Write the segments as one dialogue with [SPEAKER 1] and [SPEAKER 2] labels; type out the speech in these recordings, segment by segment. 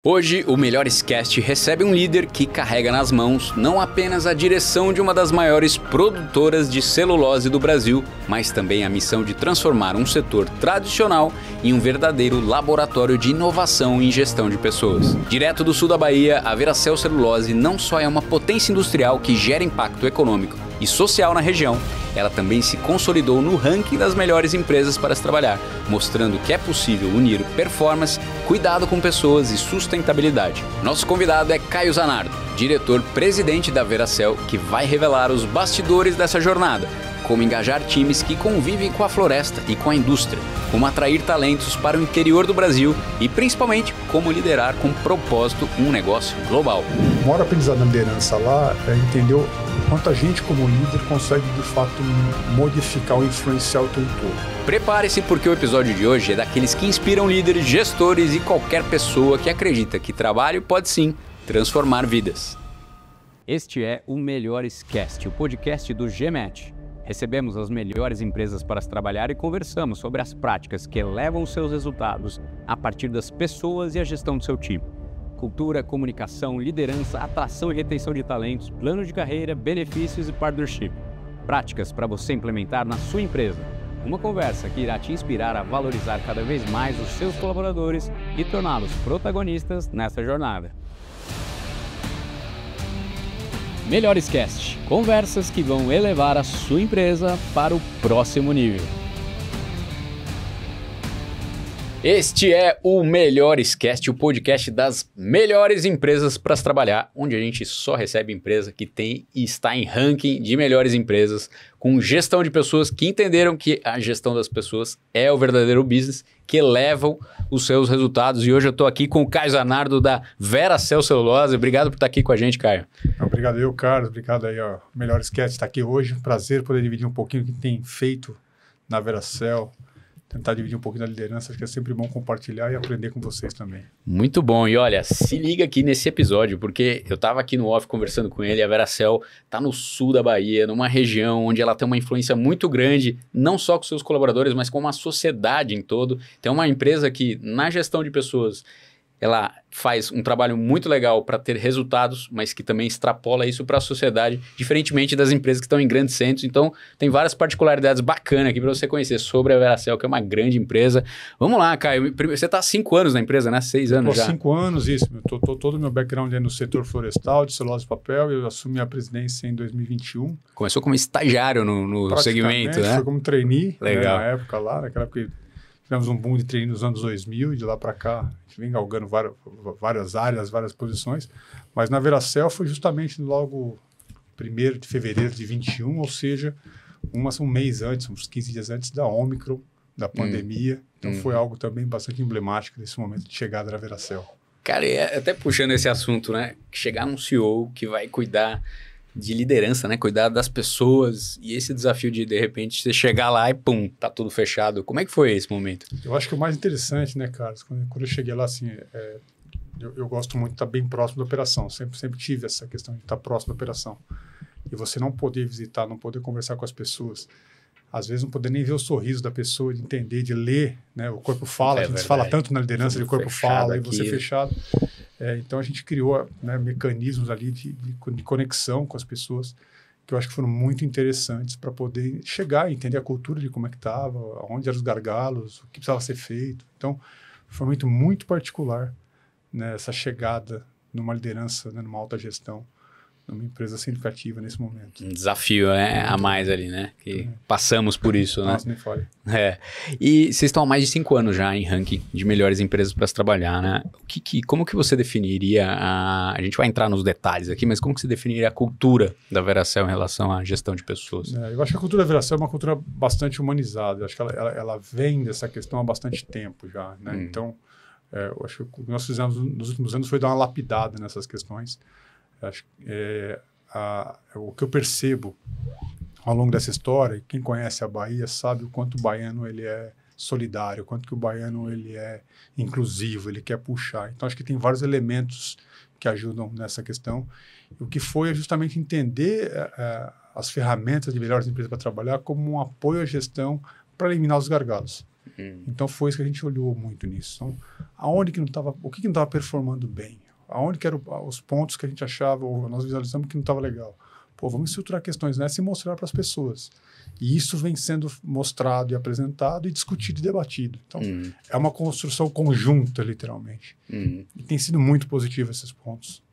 [SPEAKER 1] Hoje, o Melhores Cast recebe um líder que carrega nas mãos não apenas a direção de uma das maiores produtoras de celulose do Brasil, mas também a missão de transformar um setor tradicional em um verdadeiro laboratório de inovação em gestão de pessoas. Direto do sul da Bahia, a Veracel Celulose não só é uma potência industrial que gera impacto econômico e social na região, ela também se consolidou no ranking das melhores empresas para se trabalhar, mostrando que é possível unir performance, cuidado com pessoas e sustentabilidade. Nosso convidado é Caio Zanardo, diretor-presidente da Veracel, que vai revelar os bastidores dessa jornada, como engajar times que convivem com a floresta e com a indústria, como atrair talentos para o interior do Brasil e, principalmente, como liderar com propósito um negócio global.
[SPEAKER 2] O maior aprendizado na liderança lá é entender quanto a gente, como líder, consegue, de fato, modificar ou influenciar o teu entorno.
[SPEAKER 1] Prepare-se porque o episódio de hoje é daqueles que inspiram líderes, gestores e qualquer pessoa que acredita que trabalho pode sim transformar vidas. Este é o Melhores Cast, o podcast do GMAT. Recebemos as melhores empresas para se trabalhar e conversamos sobre as práticas que elevam os seus resultados a partir das pessoas e a gestão do seu time. Cultura, comunicação, liderança, atração e retenção de talentos, plano de carreira, benefícios e partnership. Práticas para você implementar na sua empresa. Uma conversa que irá te inspirar a valorizar cada vez mais os seus colaboradores e torná-los protagonistas nessa jornada. Melhores Cast, conversas que vão elevar a sua empresa para o próximo nível. Este é o Melhores Cast, o podcast das melhores empresas para se trabalhar, onde a gente só recebe empresa que tem e está em ranking de melhores empresas, com gestão de pessoas que entenderam que a gestão das pessoas é o verdadeiro business, que elevam os seus resultados. E hoje eu estou aqui com o Caio Zanardo da Veracel Celulose. Obrigado por estar aqui com a gente, Caio.
[SPEAKER 2] Obrigado eu, Carlos. Obrigado aí, ó. Melhores Cast está aqui hoje. Prazer poder dividir um pouquinho o que tem feito na Veracel. Tentar dividir um pouquinho da liderança, acho que é sempre bom compartilhar e aprender com vocês também.
[SPEAKER 1] Muito bom. E olha, se liga aqui nesse episódio, porque eu estava aqui no off conversando com ele, a Veracel está no sul da Bahia, numa região onde ela tem uma influência muito grande, não só com seus colaboradores, mas com a sociedade em todo. Tem uma empresa que, na gestão de pessoas, ela faz um trabalho muito legal para ter resultados, mas que também extrapola isso para a sociedade, diferentemente das empresas que estão em grandes centros. Então, tem várias particularidades bacanas aqui para você conhecer sobre a Veracel, que é uma grande empresa. Vamos lá, Caio. Você está há 5 anos na empresa, né? 6 anos já.
[SPEAKER 2] 5 anos, isso. Todo o meu background é no setor florestal, de celulose e papel. Eu assumi a presidência em 2021.
[SPEAKER 1] Começou como estagiário no segmento, né?
[SPEAKER 2] Foi como trainee,
[SPEAKER 1] legal.
[SPEAKER 2] Né, na época lá, naquela época. Tivemos um boom de trainee nos anos 2000 e de lá para cá a gente vem galgando várias áreas, várias posições. Mas na Veracel foi justamente logo 1º de fevereiro de 21, ou seja, um mês antes, uns 15 dias antes da Omicron, da pandemia. Então foi algo também bastante emblemático desse momento de chegada da Veracel.
[SPEAKER 1] Cara, e até puxando esse assunto, né? Chegar num CEO que vai cuidar de liderança, né? Cuidar das pessoas e esse desafio de repente, você chegar lá e pum, tá tudo fechado. Como é que foi esse momento?
[SPEAKER 2] Eu acho que o mais interessante, né, Carlos, quando eu cheguei lá, assim, eu gosto muito de estar bem próximo da operação. Sempre tive essa questão de estar próximo da operação. E você não poder visitar, não poder conversar com as pessoas, às vezes não poder nem ver o sorriso da pessoa, de entender, de ler, né? O corpo fala, a gente fala tanto na liderança, tudo de corpo fala, aqui. E você fechado. Então a gente criou, né, mecanismos ali de conexão com as pessoas que eu acho que foram muito interessantes para poder chegar e entender a cultura de como é que estava, onde eram os gargalos, o que precisava ser feito. Então foi um momento muito particular, né, essa chegada numa liderança, né, numa alta gestão, numa empresa significativa nesse momento.
[SPEAKER 1] Um desafio, né, a mais ali, né? Que passamos por isso, né?
[SPEAKER 2] Nossa, nem fale.
[SPEAKER 1] E vocês estão há mais de 5 anos já em ranking de melhores empresas para se trabalhar, né? Como que você definiria a gente vai entrar nos detalhes aqui, mas como que você definiria a cultura da Veracel em relação à gestão de pessoas?
[SPEAKER 2] Eu acho que a cultura da Veracel é uma cultura bastante humanizada. Eu acho que ela vem dessa questão há bastante tempo já, né? Então, eu acho que o que nós fizemos nos últimos anos foi dar uma lapidada nessas questões. Acho que o que eu percebo ao longo dessa história, quem conhece a Bahia sabe o quanto o baiano ele é solidário, o quanto que o baiano ele é inclusivo, ele quer puxar. Então, acho que tem vários elementos que ajudam nessa questão. O que foi é justamente entender as ferramentas de melhores empresas para trabalhar como um apoio à gestão para eliminar os gargalos. Então foi isso que a gente olhou muito nisso. Então, aonde que não estava, o que não estava performando bem? Aonde que eram os pontos que a gente achava, ou nós visualizamos que não estava legal? Pô, vamos estruturar questões nessa e mostrar para as pessoas. E isso vem sendo mostrado e apresentado e discutido e debatido. Então, é uma construção conjunta, literalmente. E tem sido muito positivo esses pontos.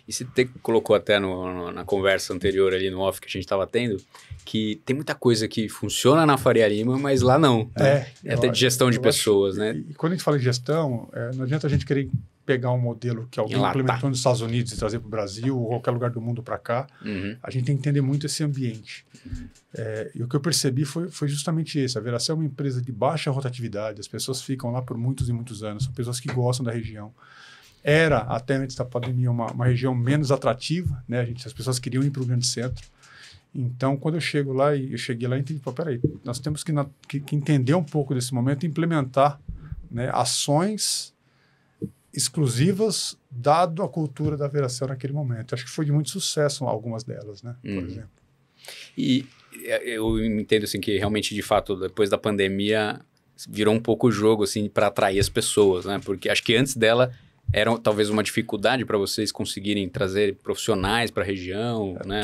[SPEAKER 1] E você colocou até na conversa anterior ali no off que a gente estava tendo, que tem muita coisa que funciona na Faria Lima, mas lá não. Né? É até de gestão de pessoas, né?
[SPEAKER 2] E quando a gente fala de gestão, não adianta a gente querer pegar um modelo que alguém implementou nos Estados Unidos e trazer para o Brasil ou qualquer lugar do mundo para cá. A gente tem que entender muito esse ambiente. E o que eu percebi foi justamente isso. A Veracel é uma empresa de baixa rotatividade, as pessoas ficam lá por muitos e muitos anos, são pessoas que gostam da região. Era, até antes da pandemia, uma região menos atrativa, né? As pessoas queriam ir para o grande centro. Então, quando eu cheguei lá e entendi, peraí, nós temos que entender um pouco desse momento e implementar, né, ações exclusivas dado a cultura da Veracel naquele momento. Acho que foi de muito sucesso algumas delas, né? Por exemplo.
[SPEAKER 1] E eu entendo assim que realmente, de fato, depois da pandemia, virou um pouco o jogo assim, para atrair as pessoas, né? Porque acho que antes dela era talvez uma dificuldade para vocês conseguirem trazer profissionais para a região, né?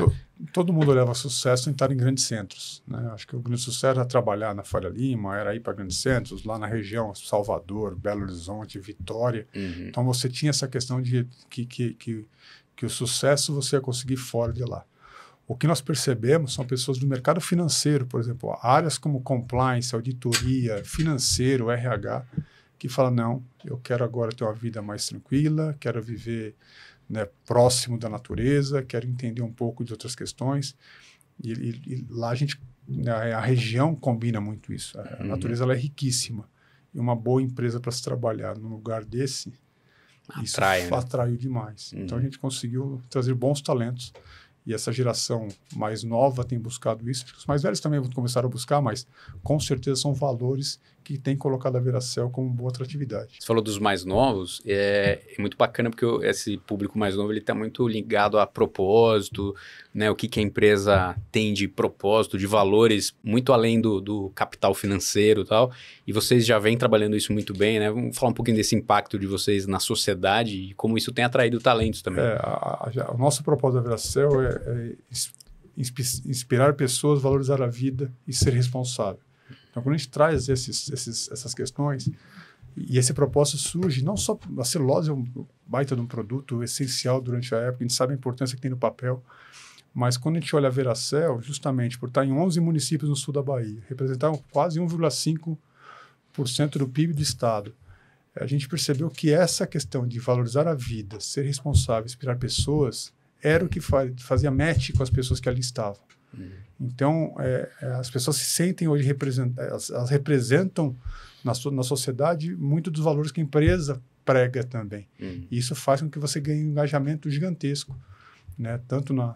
[SPEAKER 2] Todo mundo olhava sucesso em estar em grandes centros, né? Acho que o grande sucesso era trabalhar na Faria Lima, era ir para grandes centros, lá na região, Salvador, Belo Horizonte, Vitória. Então você tinha essa questão de que o sucesso você ia conseguir fora de lá. O que nós percebemos são pessoas do mercado financeiro, por exemplo, áreas como compliance, auditoria, financeiro, RH, que falam, não, eu quero agora ter uma vida mais tranquila, quero viver, né, próximo da natureza, quero entender um pouco de outras questões. E lá a região combina muito isso. A natureza ela é riquíssima. E uma boa empresa para se trabalhar num lugar desse, isso atraiu demais. Então a gente conseguiu trazer bons talentos. E essa geração mais nova tem buscado isso. Acho que os mais velhos também vão começar a buscar, mas com certeza são valores que têm colocado a Veracel como boa atratividade.
[SPEAKER 1] Você falou dos mais novos, é muito bacana porque esse público mais novo está muito ligado a propósito, né? O que a empresa tem de propósito, de valores, muito além do capital financeiro e tal. E vocês já vêm trabalhando isso muito bem, né? Vamos falar um pouquinho desse impacto de vocês na sociedade e como isso tem atraído talentos também.
[SPEAKER 2] O nosso propósito da Veracel é inspirar pessoas, valorizar a vida e ser responsável. Então, quando a gente traz essas questões, e esse propósito surge, não só a celulose é um baita de um produto essencial durante a época, a gente sabe a importância que tem no papel, mas quando a gente olha a Veracel, justamente por estar em 11 municípios no sul da Bahia, representar quase 1,5% do PIB do estado, a gente percebeu que essa questão de valorizar a vida, ser responsável, inspirar pessoas, era o que fazia match com as pessoas que ali estavam. Então, as pessoas se sentem hoje, elas representam na sociedade muito dos valores que a empresa prega também. E isso faz com que você ganhe um engajamento gigantesco, né? Tanto no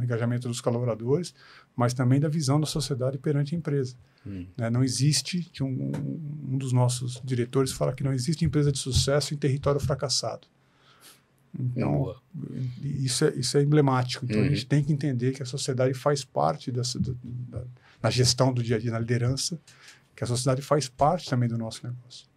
[SPEAKER 2] engajamento dos colaboradores, mas também da visão da sociedade perante a empresa. Né? Não existe, um dos nossos diretores fala que não existe empresa de sucesso em território fracassado. Então, isso é emblemático. Então, a gente tem que entender que a sociedade faz parte da gestão do dia a dia, na liderança, que a sociedade faz parte também do nosso negócio.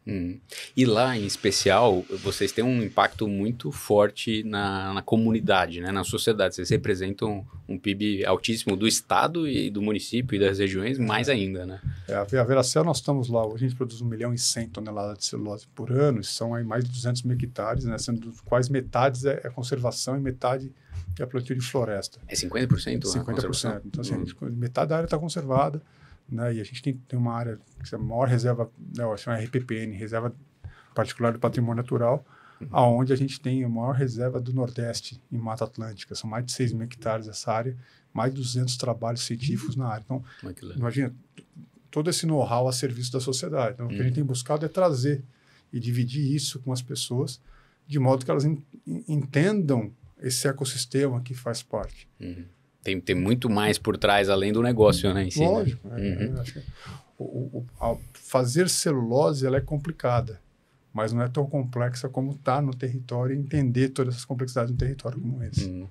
[SPEAKER 1] E lá, em especial, vocês têm um impacto muito forte na comunidade, né? Na sociedade. Vocês representam um PIB altíssimo do estado e do município e das regiões, mais ainda, né?
[SPEAKER 2] A Veracel, nós estamos lá, a gente produz 1,1 milhão de toneladas de celulose por ano, são aí mais de 200 mil hectares, né? Sendo quase metade é conservação e metade é a plantio de floresta.
[SPEAKER 1] É 50%?
[SPEAKER 2] 50%. Então, assim, metade da área está conservada, né? E a gente tem uma área que é a maior reserva, né, chama RPPN, Reserva Particular do Patrimônio Natural, aonde a gente tem a maior reserva do Nordeste em Mata Atlântica. São mais de 6 mil hectares essa área, mais de 200 trabalhos científicos na área. Então, imagina, todo esse know-how a serviço da sociedade. Então, o que a gente tem buscado é trazer e dividir isso com as pessoas, de modo que elas entendam esse ecossistema que faz parte.
[SPEAKER 1] Tem muito mais por trás, além do negócio, né? Em si,
[SPEAKER 2] lógico. Né? Acho que fazer celulose ela é complicada, mas não é tão complexa como estar no território e entender todas essas complexidades no território como esse.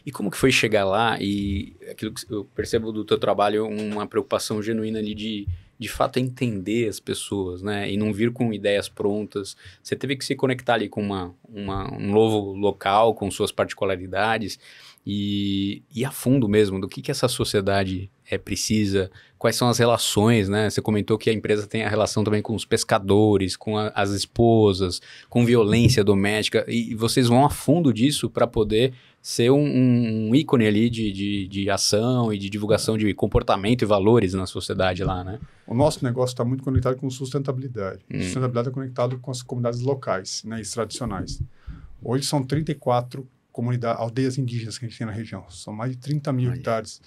[SPEAKER 1] E como que foi chegar lá e aquilo que eu percebo do teu trabalho, uma preocupação genuína ali de de fato entender as pessoas, né? E não vir com ideias prontas. Você teve que se conectar ali com um novo local, com suas particularidades e ir a fundo mesmo do que essa sociedade precisa, quais são as relações, né? Você comentou que a empresa tem a relação também com os pescadores, com as esposas, com violência doméstica, e vocês vão a fundo disso para poder ser um ícone ali de ação e de divulgação de comportamento e valores na sociedade lá, né?
[SPEAKER 2] O nosso negócio está muito conectado com sustentabilidade. Sustentabilidade é conectado com as comunidades locais, né, e tradicionais. Hoje são 34 aldeias indígenas que a gente tem na região. São mais de 30 mil hectares.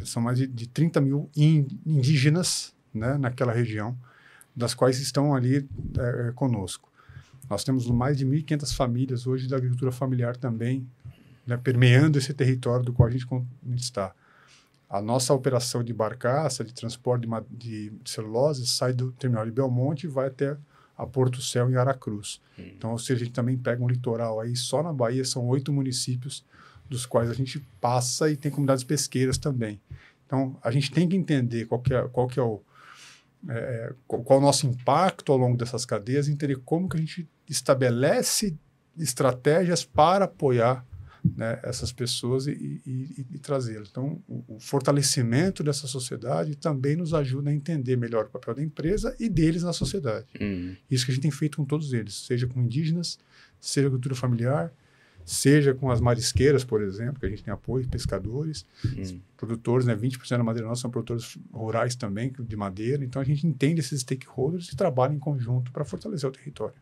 [SPEAKER 2] São mais de 30 mil indígenas, né, naquela região, das quais estão ali conosco. Nós temos mais de 1.500 famílias hoje da agricultura familiar também, né, permeando esse território do qual a gente está. A nossa operação de barcaça, de transporte de celulose, sai do terminal de Belmonte e vai até a Porto Céu, em Aracruz. Então, ou seja, a gente também pega um litoral aí, só na Bahia são 8 municípios, dos quais a gente passa, e tem comunidades pesqueiras também. Então, a gente tem que entender qual é o nosso impacto ao longo dessas cadeias, entender como que a gente estabelece estratégias para apoiar, né, essas pessoas e trazê-las. Então, o fortalecimento dessa sociedade também nos ajuda a entender melhor o papel da empresa e deles na sociedade. Isso que a gente tem feito com todos eles, seja com indígenas, seja agricultura familiar, seja com as marisqueiras, por exemplo, que a gente tem apoio, pescadores, produtores, né, 20% da madeira nossa são produtores rurais também, de madeira. Então, a gente entende esses stakeholders e trabalha em conjunto para fortalecer o território.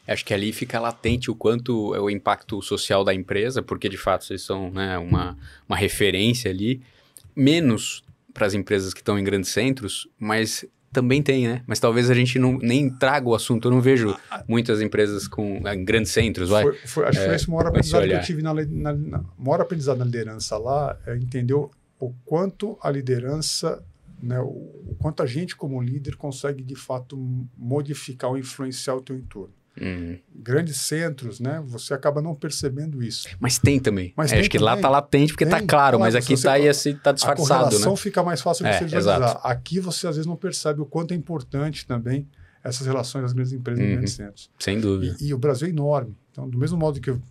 [SPEAKER 1] Acho que ali fica latente o quanto é o impacto social da empresa, porque, de fato, vocês são, né, uma referência ali, menos para as empresas que estão em grandes centros, mas também tem, né? Mas talvez a gente nem traga o assunto. Eu não vejo muitas empresas em grandes centros, vai.
[SPEAKER 2] Acho que foi esse maior aprendizado que eu tive maior aprendizado na liderança lá, é entender o quanto a liderança, né, o quanto a gente como líder consegue de fato modificar ou influenciar o teu entorno. Grandes centros, né, você acaba não percebendo isso.
[SPEAKER 1] Mas tem também. Acho que lá está latente porque está claro, mas aqui está disfarçado. A correlação,
[SPEAKER 2] né, fica mais fácil de você visualizar. Aqui você às vezes não percebe o quanto é importante também essas relações das grandes empresas e grandes centros.
[SPEAKER 1] Sem dúvida.
[SPEAKER 2] E o Brasil é enorme. Então, do mesmo modo que eu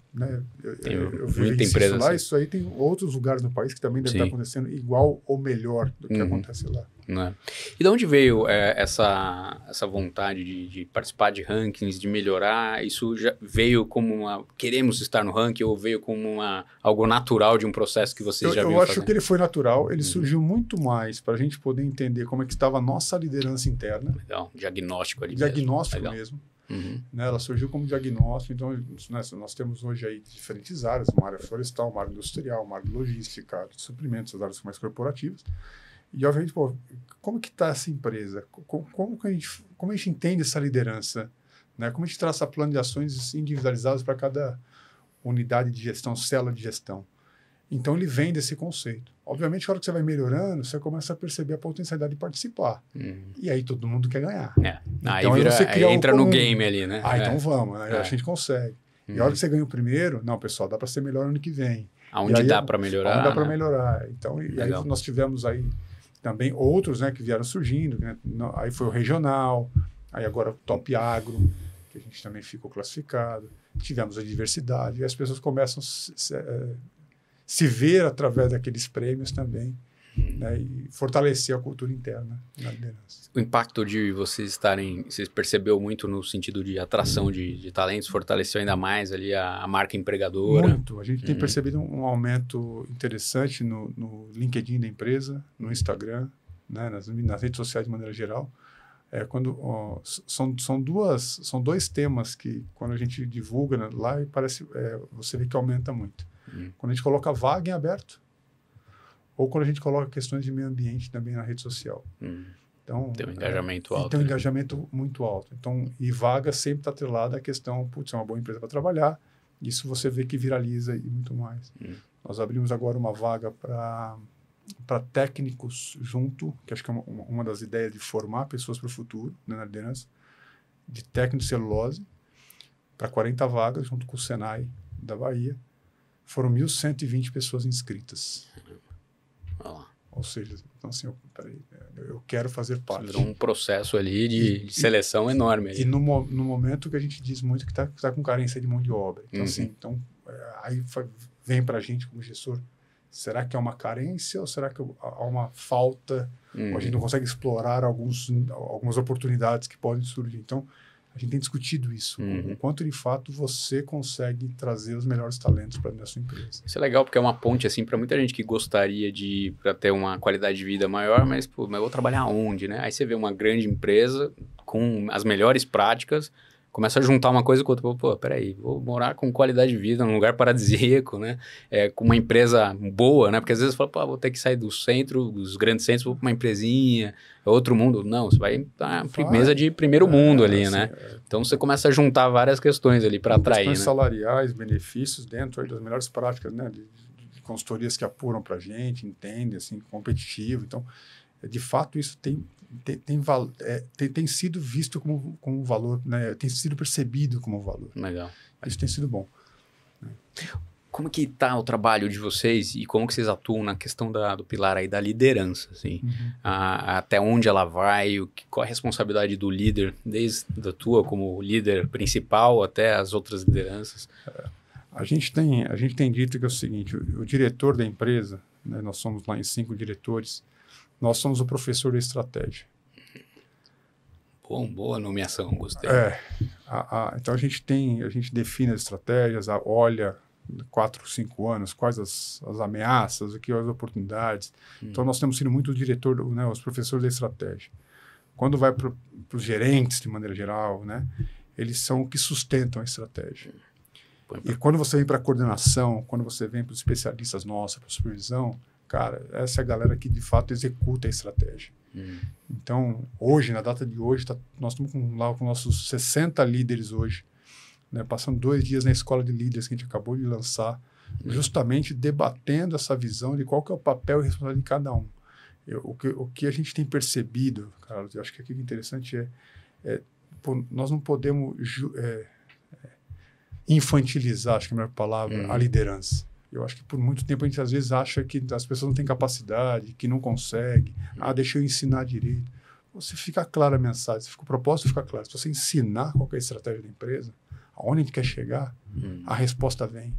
[SPEAKER 2] vi isso lá, isso aí tem outros lugares no país que também deve estar acontecendo igual ou melhor do que acontece lá.
[SPEAKER 1] Né? E de onde veio essa vontade de participar de rankings, de melhorar? Isso já veio como queremos estar no ranking, ou veio como algo natural de um processo que vocês já viram?
[SPEAKER 2] Eu acho que ele foi natural, ele surgiu muito mais para a gente poder entender como é que estava a nossa liderança interna.
[SPEAKER 1] Legal, diagnóstico ali.
[SPEAKER 2] Diagnóstico mesmo. Né, ela surgiu como diagnóstico. Então, né, nós temos hoje aí diferentes áreas, uma área florestal, uma área industrial, uma área de logística, de suprimentos, as áreas mais corporativas. E, obviamente, como que está essa empresa? Como a gente entende essa liderança? Né? Como a gente traça plano de ações individualizados para cada unidade de gestão, célula de gestão? Então, ele vem desse conceito. Obviamente, na hora que você vai melhorando, você começa a perceber a potencialidade de participar. E aí, todo mundo quer ganhar.
[SPEAKER 1] Então, aí entra no game ali, né?
[SPEAKER 2] Então vamos, né? A gente consegue. E a hora que você ganha o primeiro, não, pessoal, dá para ser melhor ano que vem.
[SPEAKER 1] Aonde dá para melhorar.
[SPEAKER 2] Onde dá para melhorar. Então, e aí nós tivemos aí também outros, né, que vieram surgindo. Né? Aí foi o regional, aí agora o Top Agro, que a gente também ficou classificado. Tivemos a diversidade. E as pessoas começam se ver através daqueles prêmios também, né, e fortalecer a cultura interna na liderança.
[SPEAKER 1] O impacto de vocês percebeu muito no sentido de atração de talentos, fortaleceu ainda mais ali a marca empregadora?
[SPEAKER 2] Muito. A gente tem percebido um aumento interessante no LinkedIn da empresa, no Instagram, né, nas redes sociais de maneira geral. São dois temas que, quando a gente divulga, né, lá, você vê que aumenta muito. Quando a gente coloca vaga em aberto, ou quando a gente coloca questões de meio ambiente também na rede social. Então,
[SPEAKER 1] tem um engajamento alto.
[SPEAKER 2] Tem um engajamento muito alto. Então, e vaga sempre está atrelada à questão, é uma boa empresa para trabalhar. Isso você vê que viraliza e muito mais. Nós abrimos agora uma vaga para técnicos junto, que acho que é uma das ideias de formar pessoas para o futuro, né, na liderança, de técnico de celulose, para 40 vagas, junto com o Senai da Bahia. Foram 1.120 pessoas inscritas. Ou seja, então assim, peraí, eu quero fazer parte.
[SPEAKER 1] Virou um processo ali de seleção enorme.
[SPEAKER 2] E no momento que a gente diz muito que tá com carência de mão de obra. Então, assim, aí vem para a gente como gestor, será que é uma carência ou será que há uma falta, ou a gente não consegue explorar algumas oportunidades que podem surgir? Então, a gente tem discutido isso, o quanto de fato você consegue trazer os melhores talentos para a sua empresa.
[SPEAKER 1] Isso é legal, porque é uma ponte assim para muita gente que gostaria de para ter uma qualidade de vida maior, mas pô, mas eu vou trabalhar onde, né? Aí você vê uma grande empresa com as melhores práticas, começa a juntar uma coisa com outra. Pô, peraí, vou morar com qualidade de vida num lugar paradisíaco, né? Com uma empresa boa, né? Porque às vezes você fala, pô, vou ter que sair do centro, dos grandes centros, vou para uma empresinha, é outro mundo. Não, você vai para mesa de primeiro mundo ali, assim, né? Então você começa a juntar várias questões ali para atrair,
[SPEAKER 2] questões
[SPEAKER 1] né?
[SPEAKER 2] salariais, benefícios dentro aí das melhores práticas, né? De consultorias que apuram para a gente, entendem, assim, competitivo. Então, de fato, isso tem sido visto como valor, né? Tem sido percebido como valor.
[SPEAKER 1] Legal.
[SPEAKER 2] Isso tem sido bom.
[SPEAKER 1] Como que está o trabalho de vocês e como que vocês atuam na questão do pilar aí da liderança, assim? Até onde ela vai, qual a responsabilidade do líder, desde a tua como líder principal até as outras lideranças?
[SPEAKER 2] A gente tem dito que é o seguinte, o diretor da empresa, né, nós somos lá em 5 diretores, nós somos o professor da estratégia.
[SPEAKER 1] Bom, boa nomeação, gostei.
[SPEAKER 2] Então a gente define as estratégias, olha 4, 5 anos, quais as ameaças, o que as oportunidades. Então nós temos sido muito o diretor, né, os professores da estratégia. Quando vai para os gerentes, de maneira geral, né, eles são o que sustentam a estratégia. E quando você vem para a coordenação, quando você vem para os especialistas nossos, para a supervisão, cara, essa é a galera que de fato executa a estratégia. Então, hoje, na data de hoje, nós estamos lá com nossos 60 líderes hoje, né, passando 2 dias na escola de líderes que a gente acabou de lançar, justamente debatendo essa visão de qual que é o papel e responsabilidade de cada um. O que a gente tem percebido, Carlos, eu acho que aqui o interessante nós não podemos infantilizar, acho que é a melhor palavra, a liderança. Eu acho que por muito tempo a gente às vezes acha que as pessoas não têm capacidade, que não conseguem. Deixa eu ensinar direito. Você fica clara a mensagem, o propósito fica claro. Se você ensinar qual é a estratégia da empresa, aonde a gente quer chegar, a resposta vem.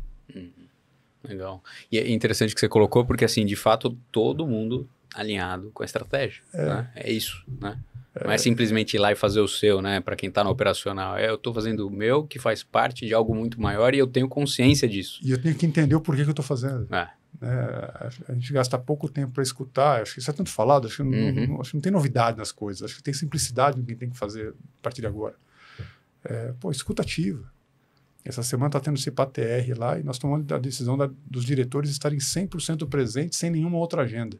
[SPEAKER 1] Legal. E é interessante que você colocou, porque assim, de fato, todo mundo alinhado com a estratégia. Né? É isso, né? Não é simplesmente ir lá e fazer o seu, né? Para quem está no operacional. Eu estou fazendo o meu, que faz parte de algo muito maior e eu tenho consciência disso.
[SPEAKER 2] E eu tenho que entender o porquê que eu estou fazendo. A gente gasta pouco tempo para escutar. Acho que isso é tanto falado. Acho que não tem novidade nas coisas. Acho que tem simplicidade no que tem que fazer a partir de agora. Escuta ativa. Essa semana está tendo CPATR lá e nós tomamos a decisão dos diretores estarem 100% presentes sem nenhuma outra agenda.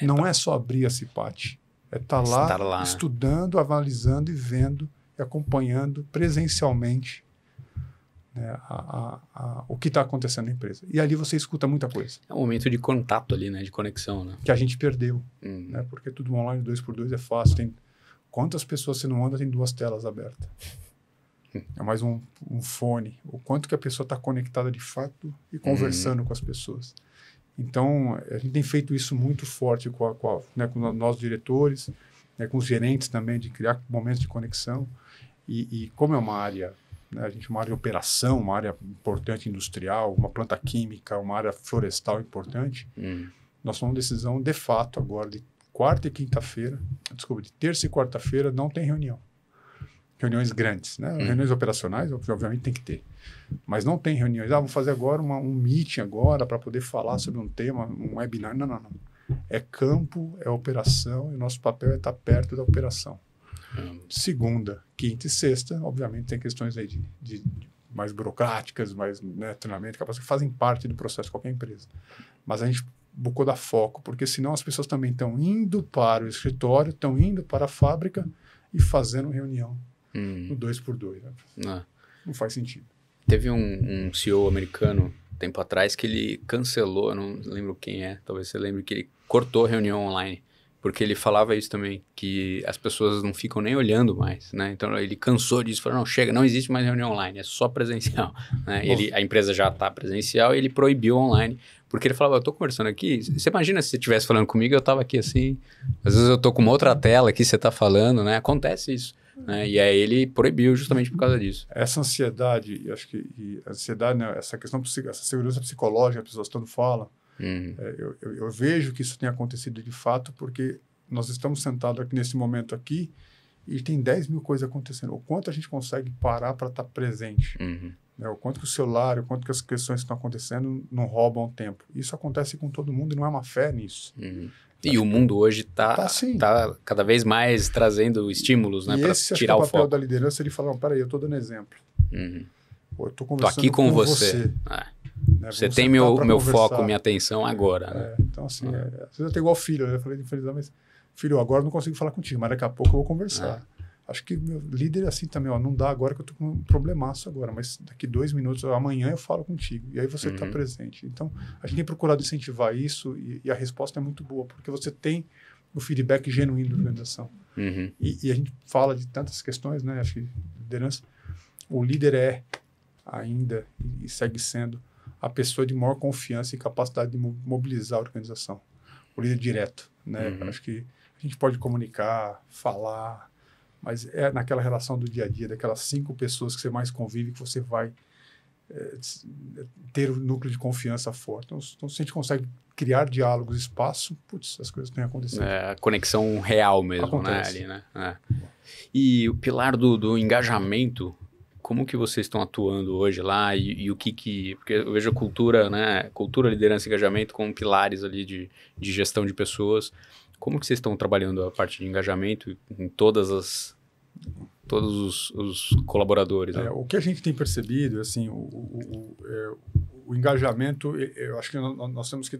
[SPEAKER 2] Não é só abrir a CIPAT. Estar lá, estudando, analisando e vendo e acompanhando presencialmente, né, o que está acontecendo na empresa. E ali você escuta muita coisa.
[SPEAKER 1] É um momento de contato ali, né, de conexão. Né?
[SPEAKER 2] Que a gente perdeu, né, porque tudo online 2x2 é fácil. Quantas pessoas você não anda, tem 2 telas abertas. É mais um fone. O quanto que a pessoa está conectada de fato e conversando com as pessoas. Então, a gente tem feito isso muito forte com nós diretores, né, com os gerentes também, de criar momentos de conexão. E como é uma área, né, uma área de operação, uma área importante industrial, uma planta química, uma área florestal importante, nós tomamos decisão, de fato, agora, de terça e quarta-feira, não tem reunião. Reuniões grandes, né? Reuniões operacionais, obviamente, tem que ter. Mas não tem reuniões. Vamos fazer agora um meeting agora para poder falar sobre um tema, um webinar. Não. É campo, é operação, e o nosso papel é estar perto da operação. Segunda, quinta e sexta, obviamente, tem questões aí de mais burocráticas, mais, né, treinamento, que fazem parte do processo de qualquer empresa. Mas a gente buscou dar foco, porque senão as pessoas também estão indo para o escritório, estão indo para a fábrica e fazendo reunião. No 2x2. Né? Não faz sentido.
[SPEAKER 1] Teve um CEO americano, tempo atrás, que ele cancelou, eu não lembro quem é, talvez você lembre, que ele cortou a reunião online, Porque ele falava isso também, que as pessoas não ficam nem olhando mais, né? Então ele cansou disso, falou, não, chega, não existe mais reunião online, é só presencial, né? A empresa já está presencial e ele proibiu online, porque ele falava, eu tô conversando aqui, você imagina se você estivesse falando comigo, eu tava aqui assim, às vezes eu tô com uma outra tela aqui, você tá falando, né? Acontece isso, né? E aí ele proibiu justamente por causa disso.
[SPEAKER 2] Essa ansiedade, eu acho que a ansiedade, né, essa questão, essa segurança psicológica, as pessoas tanto falam, eu vejo que isso tem acontecido de fato, porque nós estamos sentados aqui nesse momento aqui e tem 10 mil coisas acontecendo. O quanto a gente consegue parar para estar presente, né? O quanto que o celular, o quanto que as questões que estão acontecendo não roubam tempo. Isso acontece com todo mundo e não é uma fé nisso.
[SPEAKER 1] E o mundo hoje está cada vez mais trazendo estímulos, né, para tirar o foco.
[SPEAKER 2] O papel da liderança é de falar, peraí, eu estou dando exemplo. Eu estou conversando
[SPEAKER 1] aqui com você. Né? Você tem meu foco, minha atenção agora. Né?
[SPEAKER 2] Então, assim, às vezes eu tenho igual filho. Eu falei, infelizmente, mas, filho, agora eu não consigo falar contigo, mas daqui a pouco eu vou conversar. Acho que meu líder é assim também, ó, não dá agora que eu estou com um problemaço agora, mas daqui 2 minutos, amanhã eu falo contigo. E aí você está presente. Então, a gente tem procurado incentivar isso e a resposta é muito boa, porque você tem o feedback genuíno da organização. E a gente fala de tantas questões, né? Acho que liderança, o líder é ainda e segue sendo a pessoa de maior confiança e capacidade de mobilizar a organização. O líder direto, né? Acho que a gente pode comunicar, falar, mas é naquela relação do dia a dia, daquelas 5 pessoas que você mais convive, que você vai ter um núcleo de confiança forte. Então, se a gente consegue criar diálogos, espaço, putz, as coisas têm acontecido.
[SPEAKER 1] A conexão real mesmo, né? Ali, né? E o pilar do engajamento, como que vocês estão atuando hoje lá e o que... Porque eu vejo a cultura, né? Cultura, liderança e engajamento como pilares ali de gestão de pessoas. Como que vocês estão trabalhando a parte de engajamento em todos os colaboradores? Né?
[SPEAKER 2] O que a gente tem percebido, assim, o engajamento, eu acho que nós temos que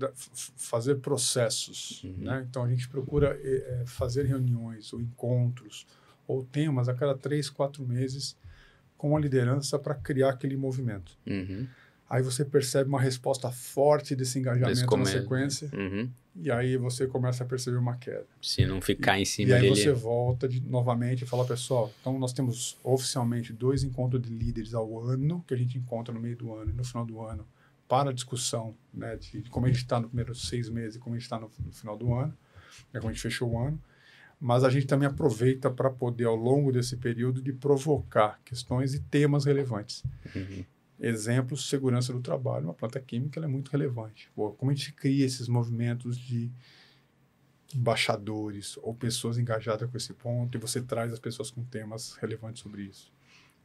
[SPEAKER 2] fazer processos. Né? Então, a gente procura fazer reuniões ou encontros ou temas a cada 3, 4 meses com a liderança para criar aquele movimento. Aí você percebe uma resposta forte desse engajamento na sequência, e aí você começa a perceber uma queda.
[SPEAKER 1] Se não ficar em cima
[SPEAKER 2] dele. E aí
[SPEAKER 1] dele...
[SPEAKER 2] você volta novamente e fala, pessoal, então nós temos oficialmente 2 encontros de líderes ao ano, que a gente encontra no meio do ano e no final do ano, para a discussão, né, de como a gente está nos primeiros 6 meses e como a gente está no final do ano, como a gente fechou o ano. Mas a gente também aproveita para poder, ao longo desse período, de provocar questões e temas relevantes. Exemplo, segurança do trabalho. Uma planta química ela é muito relevante. Como a gente cria esses movimentos de embaixadores ou pessoas engajadas com esse ponto e você traz as pessoas com temas relevantes sobre isso.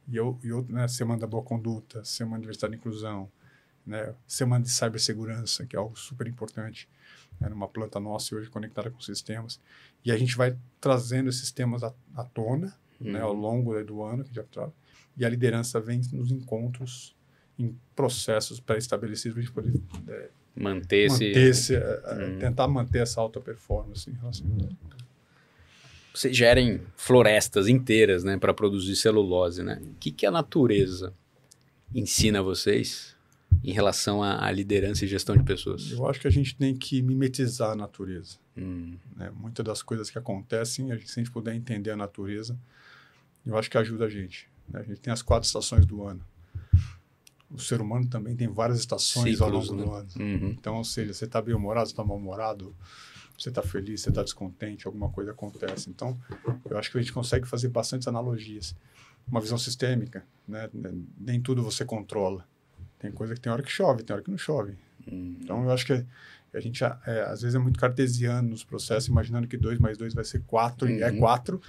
[SPEAKER 2] E eu né, semana da boa conduta, semana de diversidade e inclusão, né, semana de cibersegurança, que é algo super importante, né, numa planta nossa hoje conectada com sistemas. E a gente vai trazendo esses temas à tona, né, ao longo do ano, que já traz, e a liderança vem nos encontros, em processos pré-estabelecidos, para a gente poder tentar manter essa alta performance.
[SPEAKER 1] Vocês gerem florestas inteiras, né, para produzir celulose, né? O que a natureza ensina a vocês em relação à liderança e gestão de pessoas?
[SPEAKER 2] Eu acho que a gente tem que mimetizar a natureza. Né? Muitas das coisas que acontecem, se a gente puder entender a natureza, eu acho que ajuda a gente. Né? A gente tem as 4 estações do ano. O ser humano também tem várias estações ciclos, ao longo do ano. Então, ou seja, você está bem-humorado, você está mal-humorado, você está feliz, você está descontente, alguma coisa acontece. Então, eu acho que a gente consegue fazer bastantes analogias. Uma visão sistêmica, né? Nem tudo você controla. Tem coisa que tem hora que chove, tem hora que não chove. Então, eu acho que a gente, às vezes, é muito cartesiano nos processos, imaginando que 2 mais 2 vai ser 4, e é 4,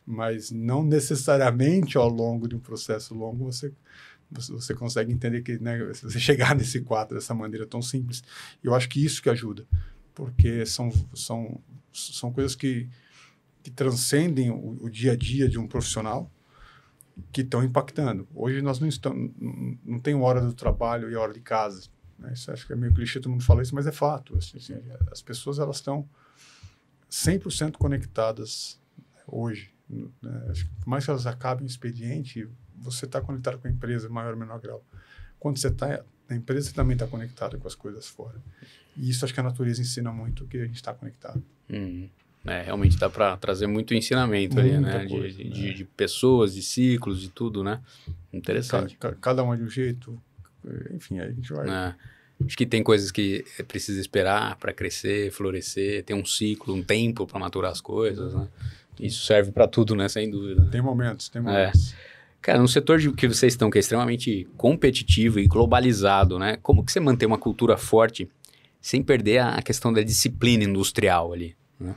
[SPEAKER 2] mas não necessariamente ao longo de um processo longo você consegue entender que, né, se você chegar nesse 4 dessa maneira tão simples. Eu acho que isso que ajuda, porque são coisas que transcendem o dia a dia de um profissional, que estão impactando. Hoje nós não tem hora do trabalho e hora de casa. Né? Isso acho que é meio clichê, todo mundo fala isso, mas é fato. Assim, as pessoas elas estão 100% conectadas hoje. Né? Acho que por mais que elas acabem o expediente, você está conectado com a empresa em maior ou menor grau. Quando você está na empresa, você também está conectado com as coisas fora. E isso acho que a natureza ensina muito, que a gente está conectado.
[SPEAKER 1] Realmente dá para trazer muito ensinamento ali, né? De pessoas, de ciclos, de tudo, né? Interessante.
[SPEAKER 2] Cada um de um jeito, enfim, aí a gente vai...
[SPEAKER 1] Acho que tem coisas que precisa esperar para crescer, florescer, tem um ciclo, um tempo para maturar as coisas, né? Isso serve para tudo, né? Sem dúvida.
[SPEAKER 2] Tem momentos.
[SPEAKER 1] Cara, no setor que vocês estão, que é extremamente competitivo e globalizado, né? Como que você mantém uma cultura forte sem perder a questão da disciplina industrial ali, né?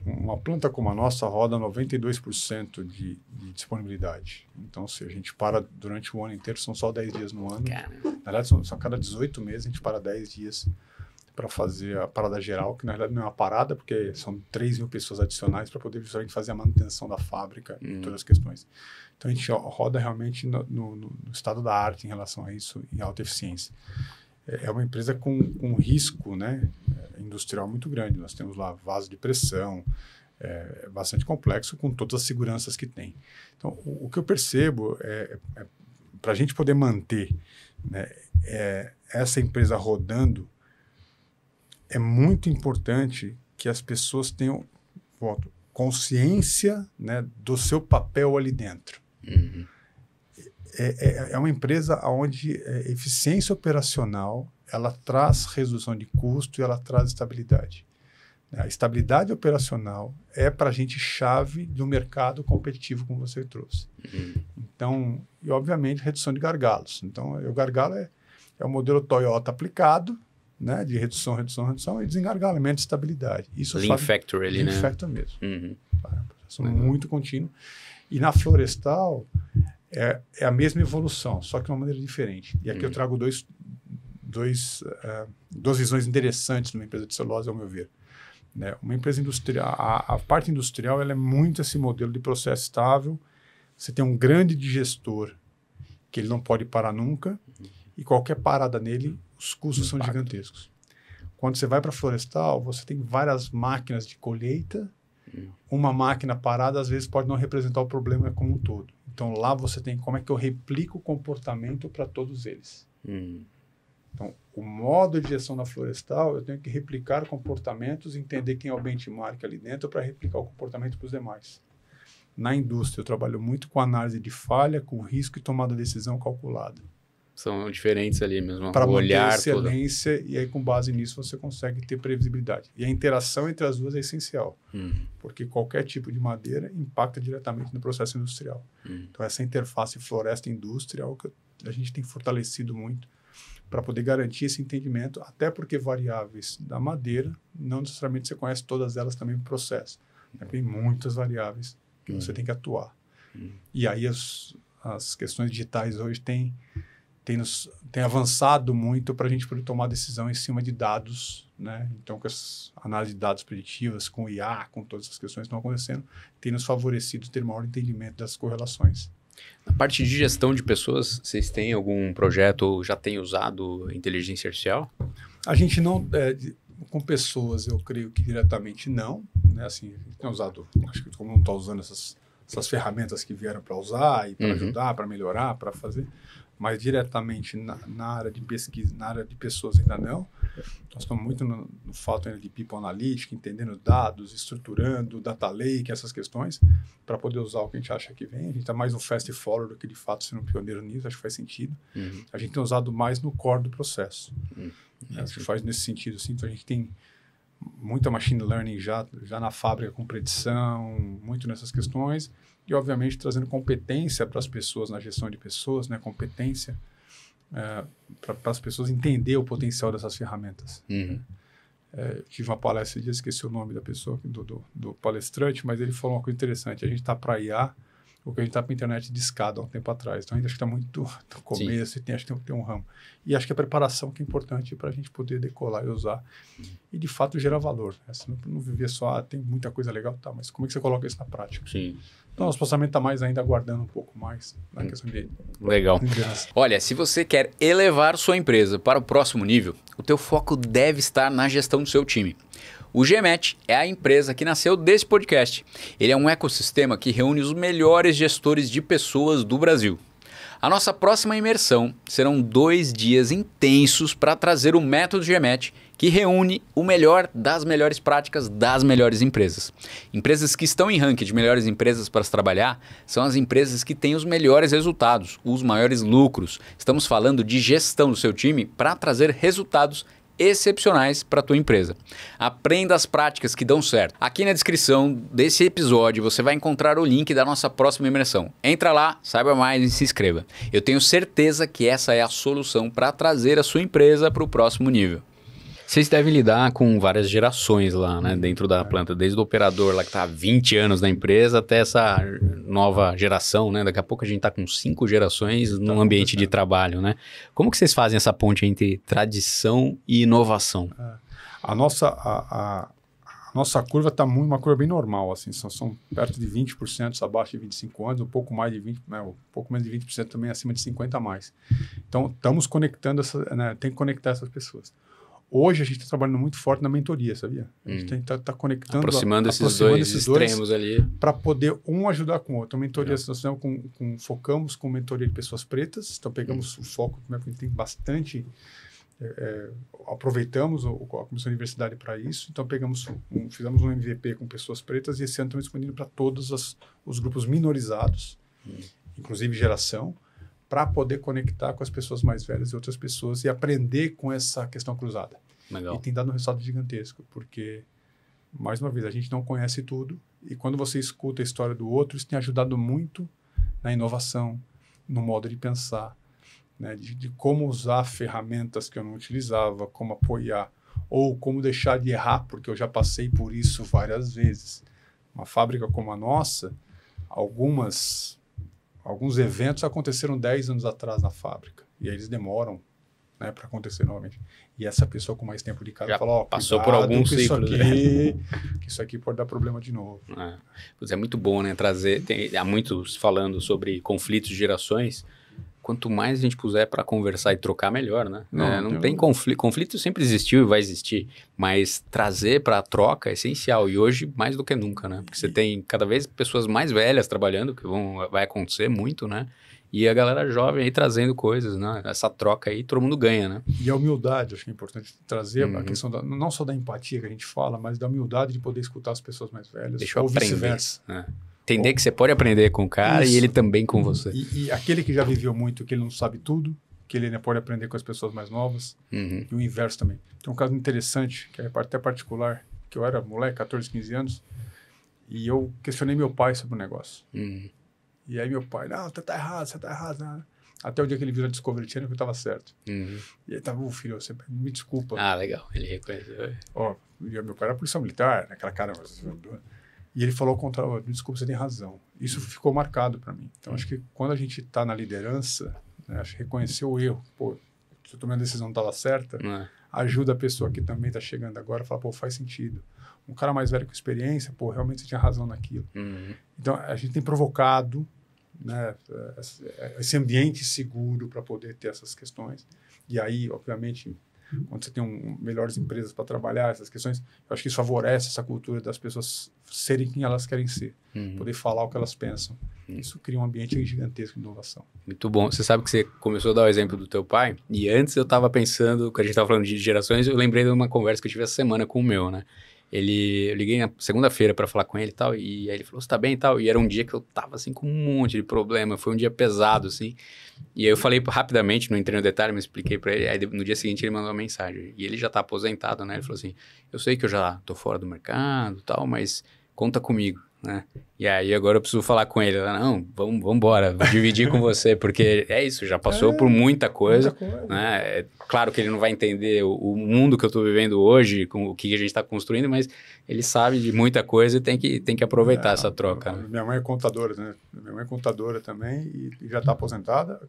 [SPEAKER 2] Uma planta como a nossa roda 92% de disponibilidade. Então, se a gente para durante o ano inteiro, são só 10 dias no ano.
[SPEAKER 1] Cara.
[SPEAKER 2] Na verdade, são a cada 18 meses, a gente para 10 dias para fazer a parada geral, que na verdade não é uma parada, porque são 3 mil pessoas adicionais para poder justamente fazer a manutenção da fábrica e todas as questões. Então, a gente roda realmente no estado da arte em relação a isso, em alta eficiência. É uma empresa com risco, né, industrial muito grande. Nós temos lá vaso de pressão, bastante complexo, com todas as seguranças que tem. Então, o que eu percebo para a gente poder manter, né, essa empresa rodando, é muito importante que as pessoas tenham consciência, né, do seu papel ali dentro.
[SPEAKER 1] Uhum.
[SPEAKER 2] É uma empresa onde eficiência operacional, ela traz redução de custo e ela traz estabilidade. A estabilidade operacional é para a gente chave de um mercado competitivo, como você trouxe.
[SPEAKER 1] Uhum.
[SPEAKER 2] Então, e obviamente redução de gargalos. Então, o gargalo é o modelo Toyota aplicado, né, de redução e desengargalamento de estabilidade. Isso
[SPEAKER 1] Lean Factory ali, né?
[SPEAKER 2] Lean Factory mesmo.
[SPEAKER 1] Uhum.
[SPEAKER 2] Processo muito contínuo. E na Florestal, é a mesma evolução, só que de uma maneira diferente. E aqui eu trago duas visões interessantes numa empresa de celulose, ao meu ver. Né? Uma empresa industrial, a parte industrial, ela é muito esse modelo de processo estável. Você tem um grande digestor que ele não pode parar nunca, e qualquer parada nele, os custos são gigantescos. Quando você vai para a Florestal, você tem várias máquinas de colheita. Uma máquina parada, às vezes, pode não representar o problema como um todo. Então, lá você tem como é que eu replico o comportamento para todos eles. Então, o modo de gestão da Florestal, eu tenho que replicar comportamentos, entender quem é o benchmark ali dentro para replicar o comportamento para os demais. Na indústria, eu trabalho muito com análise de falha, com risco e tomada de decisão calculada.
[SPEAKER 1] São diferentes ali mesmo.
[SPEAKER 2] Para manter a excelência, e aí com base nisso você consegue ter previsibilidade. E a interação entre as duas é essencial, porque qualquer tipo de madeira impacta diretamente no processo industrial. Então essa interface floresta-indústria é algo que a gente tem fortalecido muito para poder garantir esse entendimento, até porque variáveis da madeira, não necessariamente você conhece todas elas também no processo. Tem muitas variáveis que você tem que atuar. E aí as questões digitais hoje têm avançado muito para a gente poder tomar decisão em cima de dados, né? Então, com as análises de dados preditivas, com IA, com todas as questões que estão acontecendo, tem nos favorecido ter maior entendimento das correlações.
[SPEAKER 1] Na parte de gestão de pessoas, vocês têm algum projeto ou já têm usado inteligência artificial?
[SPEAKER 2] A gente não... com pessoas, eu creio que diretamente não. Né? Assim, a gente tem usado... Acho que todo mundo está usando essas ferramentas que vieram para usar e para ajudar, para melhorar, para fazer... Mas diretamente na área de pesquisa, na área de pessoas ainda não. Nós estamos muito no fato ainda de people analytics, entendendo dados, estruturando, data lake, essas questões, para poder usar o que a gente acha que vem. A gente está mais no fast follower do que de fato sendo um pioneiro nisso, acho que faz sentido. A gente tem usado mais no core do processo. Acho que faz nesse sentido, assim. Então a gente tem muita machine learning já na fábrica com predição, muito nessas questões. E, obviamente, trazendo competência para as pessoas na gestão de pessoas, né? Competência para as pessoas entender o potencial dessas ferramentas. Tive uma palestra, eu esqueci o nome da pessoa, do palestrante, mas ele falou uma coisa interessante. A gente está para IA, o que a gente está para a internet de escada há um tempo atrás. Então, ainda acho que está muito no começo e acho que tem um ramo. E acho que a preparação que é importante para a gente poder decolar e usar e, de fato, gerar valor. Né? Você não viver só, tem muita coisa legal, tá, mas como é que você coloca isso na prática?
[SPEAKER 1] Sim.
[SPEAKER 2] Então, nosso pensamento está mais ainda aguardando um pouco mais na questão de...
[SPEAKER 1] Legal. Olha, se você quer elevar sua empresa para o próximo nível, o teu foco deve estar na gestão do seu time. O GMAT é a empresa que nasceu desse podcast. Ele é um ecossistema que reúne os melhores gestores de pessoas do Brasil. A nossa próxima imersão serão 2 dias intensos para trazer o método GMAT que reúne o melhor das melhores práticas das melhores empresas. Empresas que estão em ranking de melhores empresas para se trabalhar são as empresas que têm os melhores resultados, os maiores lucros. Estamos falando de gestão do seu time para trazer resultados excepcionais para a tua empresa. Aprenda as práticas que dão certo. Aqui na descrição desse episódio você vai encontrar o link da nossa próxima imersão. Entra lá, saiba mais e se inscreva. Eu tenho certeza que essa é a solução para trazer a sua empresa para o próximo nível. Vocês devem lidar com várias gerações lá, né, dentro da planta, desde o operador lá que está há 20 anos na empresa até essa nova geração, né? Daqui a pouco a gente está com 5 gerações no ambiente de trabalho, né? Como que vocês fazem essa ponte entre tradição e inovação?
[SPEAKER 2] A nossa curva está uma curva bem normal, assim, são perto de 20%, abaixo de 25 anos, um pouco mais de 20%, né, um pouco menos de 20% também acima de 50 a mais. Então, estamos conectando, tem que conectar essas pessoas. Hoje a gente está trabalhando muito forte na mentoria, sabia? A gente está conectando...
[SPEAKER 1] Aproximando esses dois extremos ali.
[SPEAKER 2] Para poder um ajudar com o outro. A mentoria, nós focamos com mentoria de pessoas pretas, então pegamos o foco, né, porque a gente tem bastante... aproveitamos a Comissão de Diversidade para isso, então fizemos um MVP com pessoas pretas e esse ano estamos expandindo para todos os grupos minorizados, inclusive geração, para poder conectar com as pessoas mais velhas e outras pessoas e aprender com essa questão cruzada.
[SPEAKER 1] Legal.
[SPEAKER 2] E tem dado um resultado gigantesco, porque, mais uma vez, a gente não conhece tudo e quando você escuta a história do outro, isso tem ajudado muito na inovação, no modo de pensar, né, de como usar ferramentas que eu não utilizava, como apoiar, ou como deixar de errar, porque eu já passei por isso várias vezes. Uma fábrica como a nossa, alguns eventos aconteceram 10 anos atrás na fábrica, e aí eles demoram, né, para acontecer novamente. E essa pessoa com mais tempo de casa fala,
[SPEAKER 1] passou por alguns ciclos,
[SPEAKER 2] que isso aqui pode dar problema de novo.
[SPEAKER 1] É muito bom, né, trazer, há muitos falando sobre conflitos de gerações. Quanto mais a gente puser para conversar e trocar, melhor, né? Não tem conflito. Conflito sempre existiu e vai existir, mas trazer para a troca é essencial. E hoje, mais do que nunca, né? Porque você tem cada vez pessoas mais velhas trabalhando, que vai acontecer muito, né? E a galera jovem aí trazendo coisas, né? Essa troca aí, todo mundo ganha, né?
[SPEAKER 2] E a humildade, acho que é importante trazer a questão não só da empatia que a gente fala, mas da humildade de poder escutar as pessoas mais velhas.
[SPEAKER 1] Deixa eu
[SPEAKER 2] ou
[SPEAKER 1] aprender.
[SPEAKER 2] Vice-versa.
[SPEAKER 1] Entender que você pode aprender com o cara e ele também com você.
[SPEAKER 2] E aquele que já viveu muito, que ele não sabe tudo, que ele ainda pode aprender com as pessoas mais novas, e o inverso também. Tem um caso interessante, que é até particular, que eu era moleque, 14, 15 anos, e eu questionei meu pai sobre o negócio. E aí meu pai, não, você tá errado. Né? Até o dia que ele virou a Discovery Channel que eu estava certo. E ele tava, filho, você me desculpa.
[SPEAKER 1] Ah, legal, ele reconheceu.
[SPEAKER 2] Meu pai era policial militar, aquela cara... E ele falou ao contrário, desculpa, você tem razão. Isso ficou marcado para mim. Então, acho que quando a gente está na liderança, né, acho que reconhecer o erro, se eu tomei uma decisão não estava certa, ajuda a pessoa que também está chegando agora a falar, faz sentido. Um cara mais velho com experiência, realmente você tinha razão naquilo. Então, a gente tem provocado, né, esse ambiente seguro para poder ter essas questões. E aí, obviamente... Quando você tem melhores empresas para trabalhar essas questões, eu acho que isso favorece essa cultura das pessoas serem quem elas querem ser, poder falar o que elas pensam. Isso cria um ambiente gigantesco de inovação.
[SPEAKER 1] Muito bom. Você sabe que você começou a dar o exemplo do teu pai, e antes eu estava pensando, quando a gente estava falando de gerações, eu lembrei de uma conversa que eu tive essa semana com o meu, né? Eu liguei na segunda-feira para falar com ele e tal, e aí ele falou, você tá bem e tal? E era um dia que eu tava, assim, com um monte de problema, foi um dia pesado, assim. E aí eu falei rapidamente, não entrei no detalhe, mas expliquei para ele, aí no dia seguinte ele mandou uma mensagem, e ele já tá aposentado, né? Ele falou assim, eu sei que eu já tô fora do mercado e tal, mas conta comigo, né? E aí agora eu preciso falar com ele, não, vamos embora, vou dividir com você, porque é isso, já passou por muita coisa, né? É claro que ele não vai entender o mundo que eu tô vivendo hoje, com o que a gente tá construindo, mas ele sabe de muita coisa e tem que aproveitar essa troca. Né?
[SPEAKER 2] Minha mãe é contadora, né? Minha mãe é contadora também e já tá aposentada,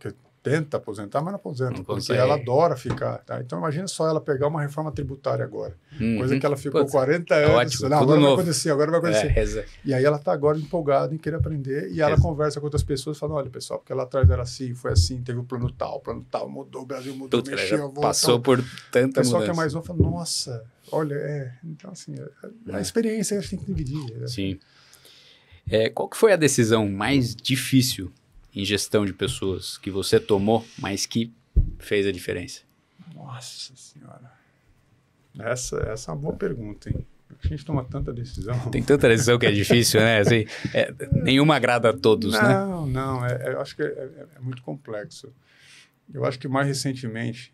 [SPEAKER 2] tenta aposentar, mas não aposenta, porque ela adora ficar, tá? Então imagina só ela pegar uma reforma tributária agora, coisa que ela ficou 40 anos,
[SPEAKER 1] ótimo,
[SPEAKER 2] agora vai acontecer. E aí ela tá agora empolgada em querer aprender e ela conversa com outras pessoas e fala, olha pessoal, porque lá atrás era assim, foi assim, teve o plano tal, mudou, o Brasil mudou, mexeu,
[SPEAKER 1] passou por tanta mudança. O
[SPEAKER 2] pessoal que é mais novo fala, nossa, olha, então assim, a experiência a gente tem que dividir.
[SPEAKER 1] Sim. Qual que foi a decisão mais difícil em gestão de pessoas que você tomou, mas que fez a diferença?
[SPEAKER 2] Nossa Senhora. Essa é uma boa pergunta, hein? A gente toma tanta decisão.
[SPEAKER 1] Tem tanta decisão que é difícil, né? Assim, nenhuma agrada a todos, né?
[SPEAKER 2] Não. Eu acho que é muito complexo. Eu acho que mais recentemente,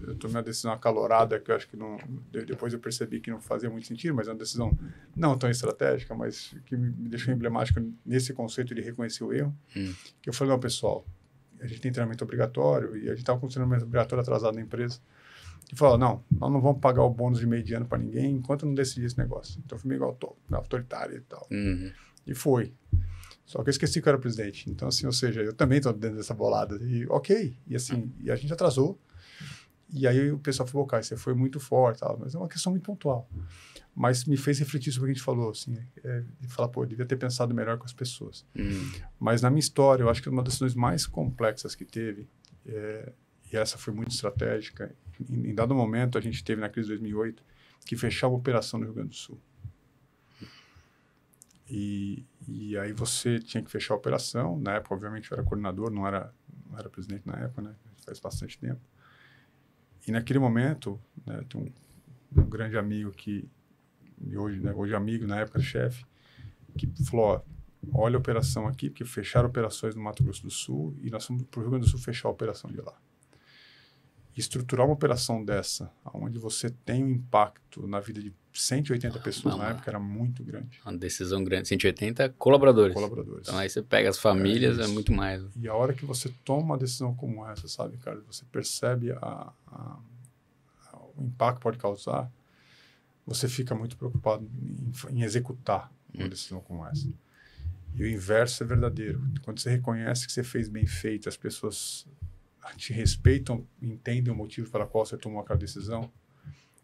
[SPEAKER 2] eu tomei uma decisão acalorada que eu acho que não... Depois eu percebi que não fazia muito sentido, mas é uma decisão não tão estratégica, mas que me deixou emblemática nesse conceito de reconhecer o erro. Que eu falei, não, pessoal, a gente tem treinamento obrigatório e a gente estava com treinamento obrigatório atrasado na empresa. E falou, não, nós não vamos pagar o bônus de meio de ano para ninguém enquanto não decidir esse negócio. Então, eu fui meio autoritário e tal. E foi. Só que eu esqueci que eu era presidente. Então, assim, ou seja, eu também estou dentro dessa bolada. E ok. E assim, e a gente atrasou. E aí o pessoal falou, cara, você foi muito forte, tal. Mas é uma questão muito pontual. Mas me fez refletir sobre o que a gente falou, assim, de falar, pô, eu devia ter pensado melhor com as pessoas. Mas na minha história, eu acho que uma das decisões mais complexas que teve, e essa foi muito estratégica, em dado momento, a gente teve na crise de 2008, que fechava a operação no Rio Grande do Sul. E aí você tinha que fechar a operação. Na época, obviamente, eu era coordenador, não era presidente na época, né? Faz bastante tempo. E naquele momento, né, tem um grande amigo que, hoje amigo, na época chefe, que falou, ó, olha a operação aqui, porque fecharam operações no Mato Grosso do Sul e nós fomos para o Rio Grande do Sul fechar a operação de lá. Estruturar uma operação dessa, onde você tem um impacto na vida de 180 pessoas, na época era muito grande.
[SPEAKER 1] Uma decisão grande, 180 colaboradores.
[SPEAKER 2] Colaboradores.
[SPEAKER 1] Então aí você pega as famílias, é muito mais.
[SPEAKER 2] E a hora que você toma uma decisão como essa, sabe, cara, você percebe o impacto que pode causar, você fica muito preocupado em executar uma decisão como essa. E o inverso é verdadeiro. Quando você reconhece que você fez bem feito, as pessoas te respeitam, entendem o motivo pela qual você tomou aquela decisão,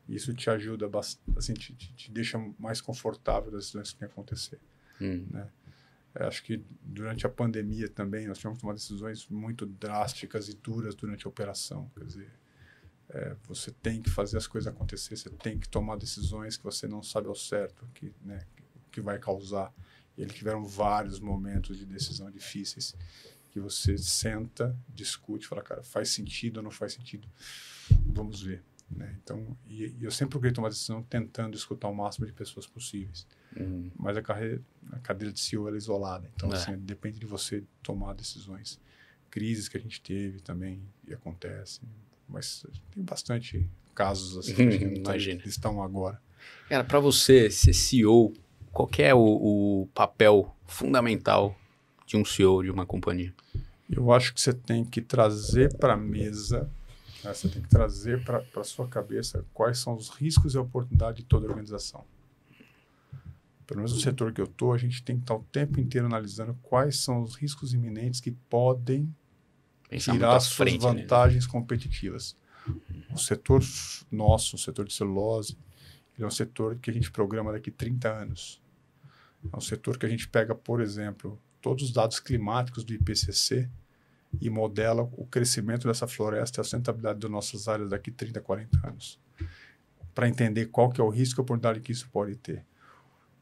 [SPEAKER 2] isso te ajuda bastante, assim, te deixa mais confortável das decisões que tem que acontecer. Né? Acho que durante a pandemia também nós tivemos que tomar decisões muito drásticas e duras durante a operação. Quer dizer, você tem que fazer as coisas acontecer, você tem que tomar decisões que você não sabe ao certo que vai causar. E eles tiveram vários momentos de decisão difíceis que você senta, discute, fala, cara, faz sentido ou não faz sentido? Vamos ver. Né? Então, e eu sempre procurei tomar decisão tentando escutar o máximo de pessoas possíveis. Mas a cadeira de CEO ela é isolada. Então, assim, depende de você tomar decisões. Crises que a gente teve também e acontecem. Mas tem bastante casos assim que estão agora.
[SPEAKER 1] Cara, para você ser CEO, qual que é o papel fundamental de um CEO de uma companhia?
[SPEAKER 2] Eu acho que você tem que trazer para a mesa, né, você tem que trazer para a sua cabeça quais são os riscos e a oportunidade de toda a organização. Pelo menos no setor que eu estou, a gente tem que estar o tempo inteiro analisando quais são os riscos iminentes que podem tirar as suas vantagens competitivas. O setor nosso, o setor de celulose, ele é um setor que a gente programa daqui 30 anos. É um setor que a gente pega, por exemplo, todos os dados climáticos do IPCC e modela o crescimento dessa floresta e a sustentabilidade das nossas áreas daqui 30, 40 anos. Para entender qual que é o risco e a oportunidade que isso pode ter.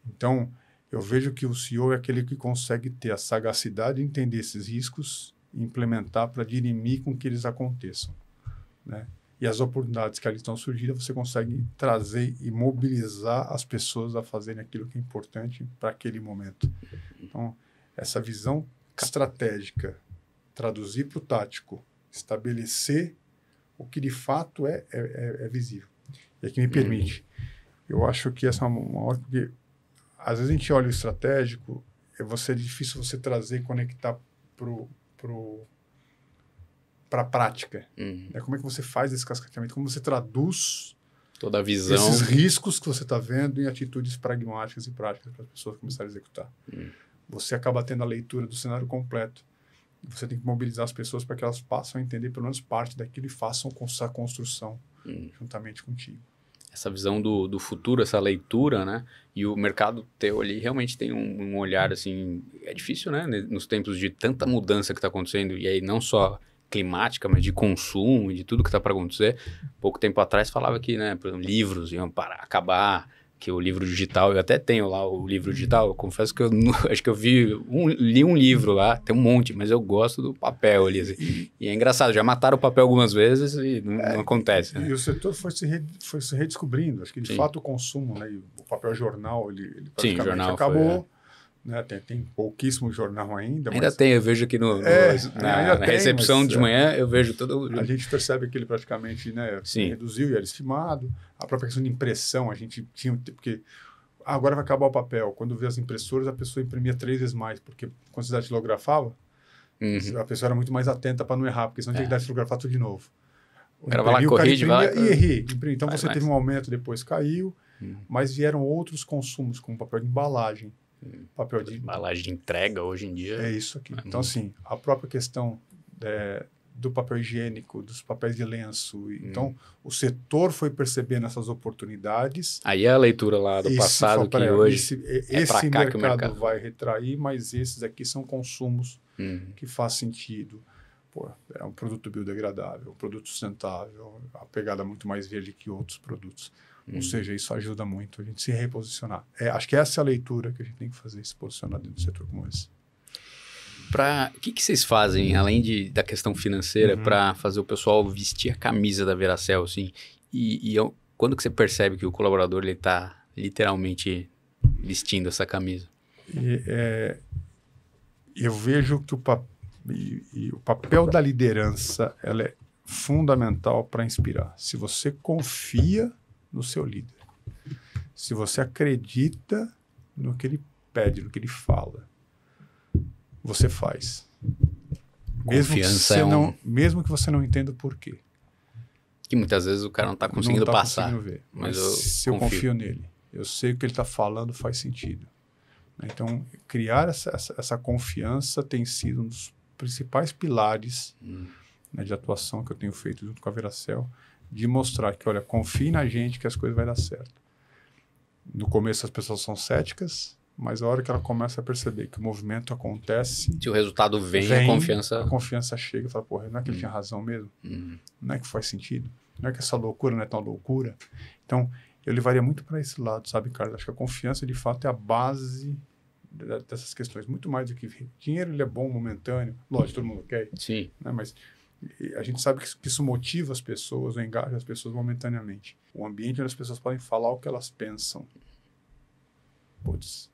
[SPEAKER 2] Então, eu vejo que o CEO é aquele que consegue ter a sagacidade de entender esses riscos e implementar para dirimir com que eles aconteçam. Né? E as oportunidades que ali estão surgindo, você consegue trazer e mobilizar as pessoas a fazerem aquilo que é importante para aquele momento. Então, essa visão estratégica, traduzir para o tático, estabelecer o que de fato é visível. E aqui me permite. Eu acho que essa é uma hora, porque às vezes a gente olha o estratégico, é difícil você trazer e conectar para a prática. Como é que você faz esse cascateamento? Como você traduz
[SPEAKER 1] toda a visão,
[SPEAKER 2] esses riscos que você está vendo em atitudes pragmáticas e práticas para as pessoas começarem a executar? Você acaba tendo a leitura do cenário completo. Você tem que mobilizar as pessoas para que elas passem a entender pelo menos parte daquilo e façam essa construção juntamente contigo.
[SPEAKER 1] Essa visão do futuro, essa leitura, né? E o mercado teu ali realmente tem um olhar, assim... É difícil, né? Nos tempos de tanta mudança que está acontecendo, e aí não só climática, mas de consumo, de tudo que está para acontecer. Pouco tempo atrás falava que, né, por exemplo, livros iam acabar, que o livro digital, eu até tenho lá o livro digital, eu confesso que eu acho que eu li um livro lá, tem um monte, mas eu gosto do papel ali. Assim. E é engraçado, já mataram o papel algumas vezes e não acontece. Né?
[SPEAKER 2] E o setor foi se redescobrindo. Acho que, de fato, o consumo, né, o papel jornal, ele praticamente
[SPEAKER 1] jornal
[SPEAKER 2] acabou. Né, tem pouquíssimo jornal ainda.
[SPEAKER 1] Ainda tem, eu vejo aqui na recepção de manhã, eu vejo todo...
[SPEAKER 2] A gente percebe que ele praticamente, né, reduziu e era estimado. A própria questão de impressão, a gente tinha... Porque agora vai acabar o papel. Quando vê as impressoras, a pessoa imprimia 3 vezes mais, porque quando você datilografava, a pessoa era muito mais atenta para não errar, porque senão tinha que datilografar tudo de novo.
[SPEAKER 1] O cara vai lá, corrige, vai...
[SPEAKER 2] E errei. Então você teve um aumento, depois caiu, mas vieram outros consumos, como papel de embalagem, papel de...
[SPEAKER 1] Embalagem de entrega, hoje em dia...
[SPEAKER 2] É isso aqui. Então, assim, a própria questão do papel higiênico, dos papéis de lenço. Então, o setor foi percebendo essas oportunidades.
[SPEAKER 1] Aí é a leitura lá do passado, que hoje
[SPEAKER 2] esse mercado vai retrair, mas esses aqui são consumos que faz sentido. Pô, é um produto biodegradável, um produto sustentável, a pegada muito mais verde que outros produtos. Ou seja, isso ajuda muito a gente se reposicionar. Acho que essa é a leitura que a gente tem que fazer, se posicionar dentro do setor como esse.
[SPEAKER 1] O que vocês fazem, além da questão financeira, para fazer o pessoal vestir a camisa da Veracel? Assim? Quando que você percebe que o colaborador está literalmente vestindo essa camisa?
[SPEAKER 2] Eu vejo que o papel da liderança ela é fundamental para inspirar. Se você confia no seu líder, se você acredita no que ele pede, no que ele fala, você faz. Mesmo que você não entenda o porquê.
[SPEAKER 1] Que muitas vezes o cara não está conseguindo passar.
[SPEAKER 2] Ver, mas se eu confio nele, eu sei que o que ele está falando faz sentido. Então, criar essa confiança tem sido um dos principais pilares de atuação que eu tenho feito junto com a Veracel, de mostrar que, olha, confie na gente que as coisas vão dar certo. No começo as pessoas são céticas, mas a hora que ela começa a perceber que o movimento acontece...
[SPEAKER 1] Se o resultado vem a
[SPEAKER 2] confiança chega e fala, porra, não é que ele tinha razão mesmo? Não é que faz sentido? Não é que essa loucura não é tão loucura? Então, eu levaria muito para esse lado, sabe, Carlos? Acho que a confiança, de fato, é a base dessas questões. Muito mais do que dinheiro, ele é bom, momentâneo. Lógico, todo mundo quer.
[SPEAKER 1] Sim.
[SPEAKER 2] Né? Mas a gente sabe que isso motiva as pessoas, ou engaja as pessoas momentaneamente. Um ambiente onde as pessoas podem falar o que elas pensam. Putz,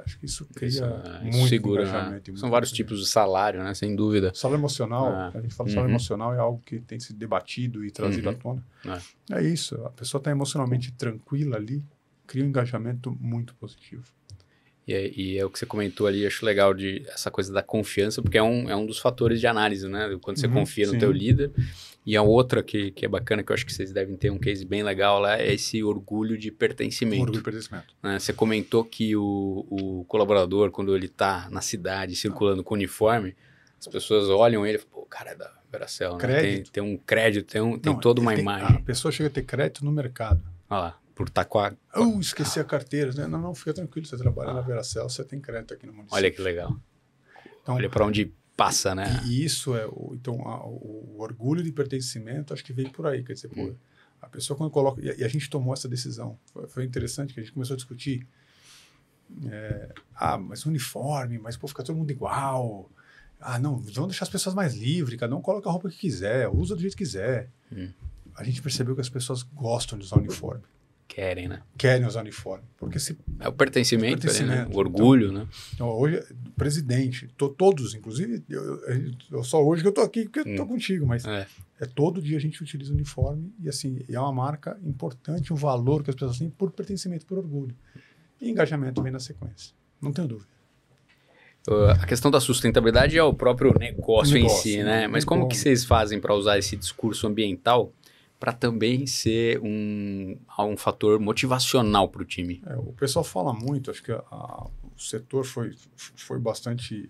[SPEAKER 2] acho que isso cria muito
[SPEAKER 1] segura,
[SPEAKER 2] engajamento.
[SPEAKER 1] São vários tipos de salário, né? Sem dúvida.
[SPEAKER 2] Salário emocional, a gente fala salário emocional, é algo que tem sido debatido e trazido à tona. É isso, a pessoa está emocionalmente tranquila ali, cria um engajamento muito positivo.
[SPEAKER 1] E é o que você comentou ali, acho legal essa coisa da confiança, porque é um dos fatores de análise, né? Quando você confia no teu líder. E a outra que é bacana, que eu acho que vocês devem ter um case bem legal lá, é esse orgulho de pertencimento.
[SPEAKER 2] Orgulho de pertencimento.
[SPEAKER 1] Né? Você comentou que o colaborador, quando ele está na cidade circulando com uniforme, as pessoas olham ele e falam, pô, o cara é da Veracel, né? Tem um crédito, tem toda uma imagem.
[SPEAKER 2] A pessoa chega a ter crédito no mercado.
[SPEAKER 1] Olha lá. Por estar com a...
[SPEAKER 2] esqueci a carteira. Né? Não, fica tranquilo. Você trabalha na Veracel, você tem crédito aqui no município.
[SPEAKER 1] Olha que legal. Então, olha para onde passa, né?
[SPEAKER 2] E isso é... o orgulho de pertencimento, acho que vem por aí. Quer dizer, pô, a pessoa quando coloca... E a gente tomou essa decisão. Foi interessante que a gente começou a discutir. Mas uniforme, mas pô, fica todo mundo igual. Não, vamos deixar as pessoas mais livres. Cada um coloca a roupa que quiser, usa do jeito que quiser. A gente percebeu que as pessoas gostam de usar uniforme.
[SPEAKER 1] Querem, né?
[SPEAKER 2] Querem usar uniforme. Porque
[SPEAKER 1] é o pertencimento. Ali, né? O orgulho,
[SPEAKER 2] então,
[SPEAKER 1] né?
[SPEAKER 2] Então, hoje, o presidente, todos, inclusive, eu só hoje que eu tô aqui porque eu tô contigo, mas todo dia a gente utiliza uniforme e, assim, é uma marca importante, um valor que as pessoas têm por pertencimento, por orgulho. E engajamento vem na sequência. Não tenho dúvida.
[SPEAKER 1] A questão da sustentabilidade é o próprio negócio em si, né? Mas como que vocês fazem para usar esse discurso ambiental para também ser um fator motivacional para o time?
[SPEAKER 2] O pessoal fala muito, acho que o setor foi bastante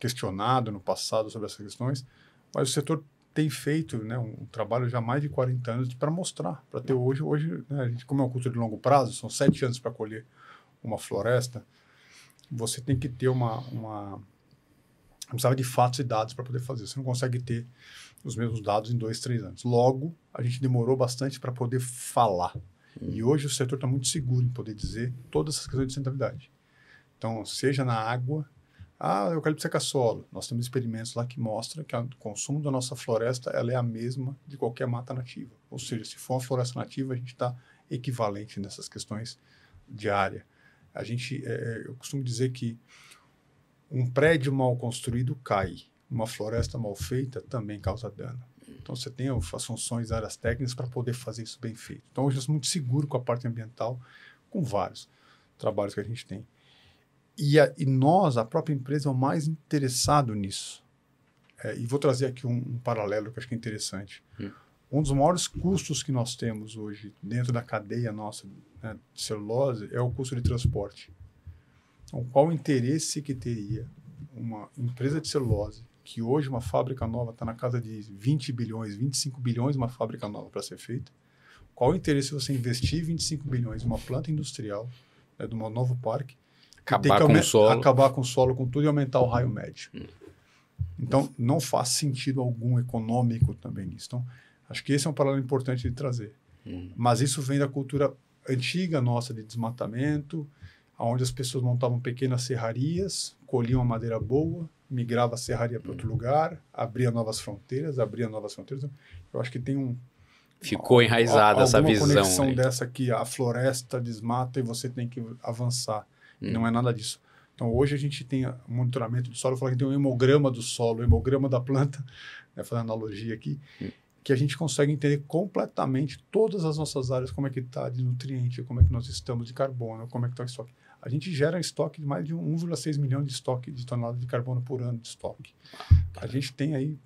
[SPEAKER 2] questionado no passado sobre essas questões, mas o setor tem feito, né, um trabalho já há mais de 40 anos para mostrar, para ter hoje né, a gente, como é uma cultura de longo prazo, são 7 anos para colher uma floresta, você tem que ter precisava de fatos e dados para poder fazer, você não consegue ter os mesmos dados em 2, 3 anos. Logo, a gente demorou bastante para poder falar. E hoje o setor está muito seguro em poder dizer todas essas questões de sustentabilidade. Então, seja na água, eucalipto seca-solo. Nós temos experimentos lá que mostram que o consumo da nossa floresta ela é a mesma de qualquer mata nativa. Ou seja, se for uma floresta nativa, a gente está equivalente nessas questões de área. Eu costumo dizer que um prédio mal construído cai, uma floresta mal feita também causa dano. Então, você tem as funções, áreas técnicas para poder fazer isso bem feito. Então, hoje eu sou muito seguro com a parte ambiental, com vários trabalhos que a gente tem. E nós, a própria empresa, é o mais interessado nisso. E vou trazer aqui um paralelo que eu acho que é interessante. Um dos maiores custos que nós temos hoje dentro da cadeia nossa, né, de celulose é o custo de transporte. Então, qual o interesse que teria uma empresa de celulose, que hoje uma fábrica nova está na casa de 20 bilhões, 25 bilhões uma fábrica nova para ser feita? Qual o interesse de você investir 25 bilhões em uma planta industrial, né, de um novo parque,
[SPEAKER 1] acabar com o solo.
[SPEAKER 2] Acabar com o solo, com tudo e aumentar o raio médio? Então, não faz sentido algum econômico também nisso. Então, acho que esse é um paralelo importante de trazer. Mas isso vem da cultura antiga nossa de desmatamento, onde as pessoas montavam pequenas serrarias, colhiam a madeira boa, migrava a serraria para outro lugar, abria novas fronteiras. Eu acho que tem
[SPEAKER 1] ficou enraizada essa visão.
[SPEAKER 2] Alguma conexão dessa que a floresta desmata e você tem que avançar. Não é nada disso. Então, hoje a gente tem monitoramento do solo, eu falo que tem um hemograma do solo, um hemograma da planta, né, fazendo analogia aqui, que a gente consegue entender completamente todas as nossas áreas, como é que está de nutriente, como é que nós estamos de carbono, como é que está o estoque. A gente gera estoque de mais de 1,6 milhão de estoque de toneladas de carbono por ano de estoque. A gente tem aí,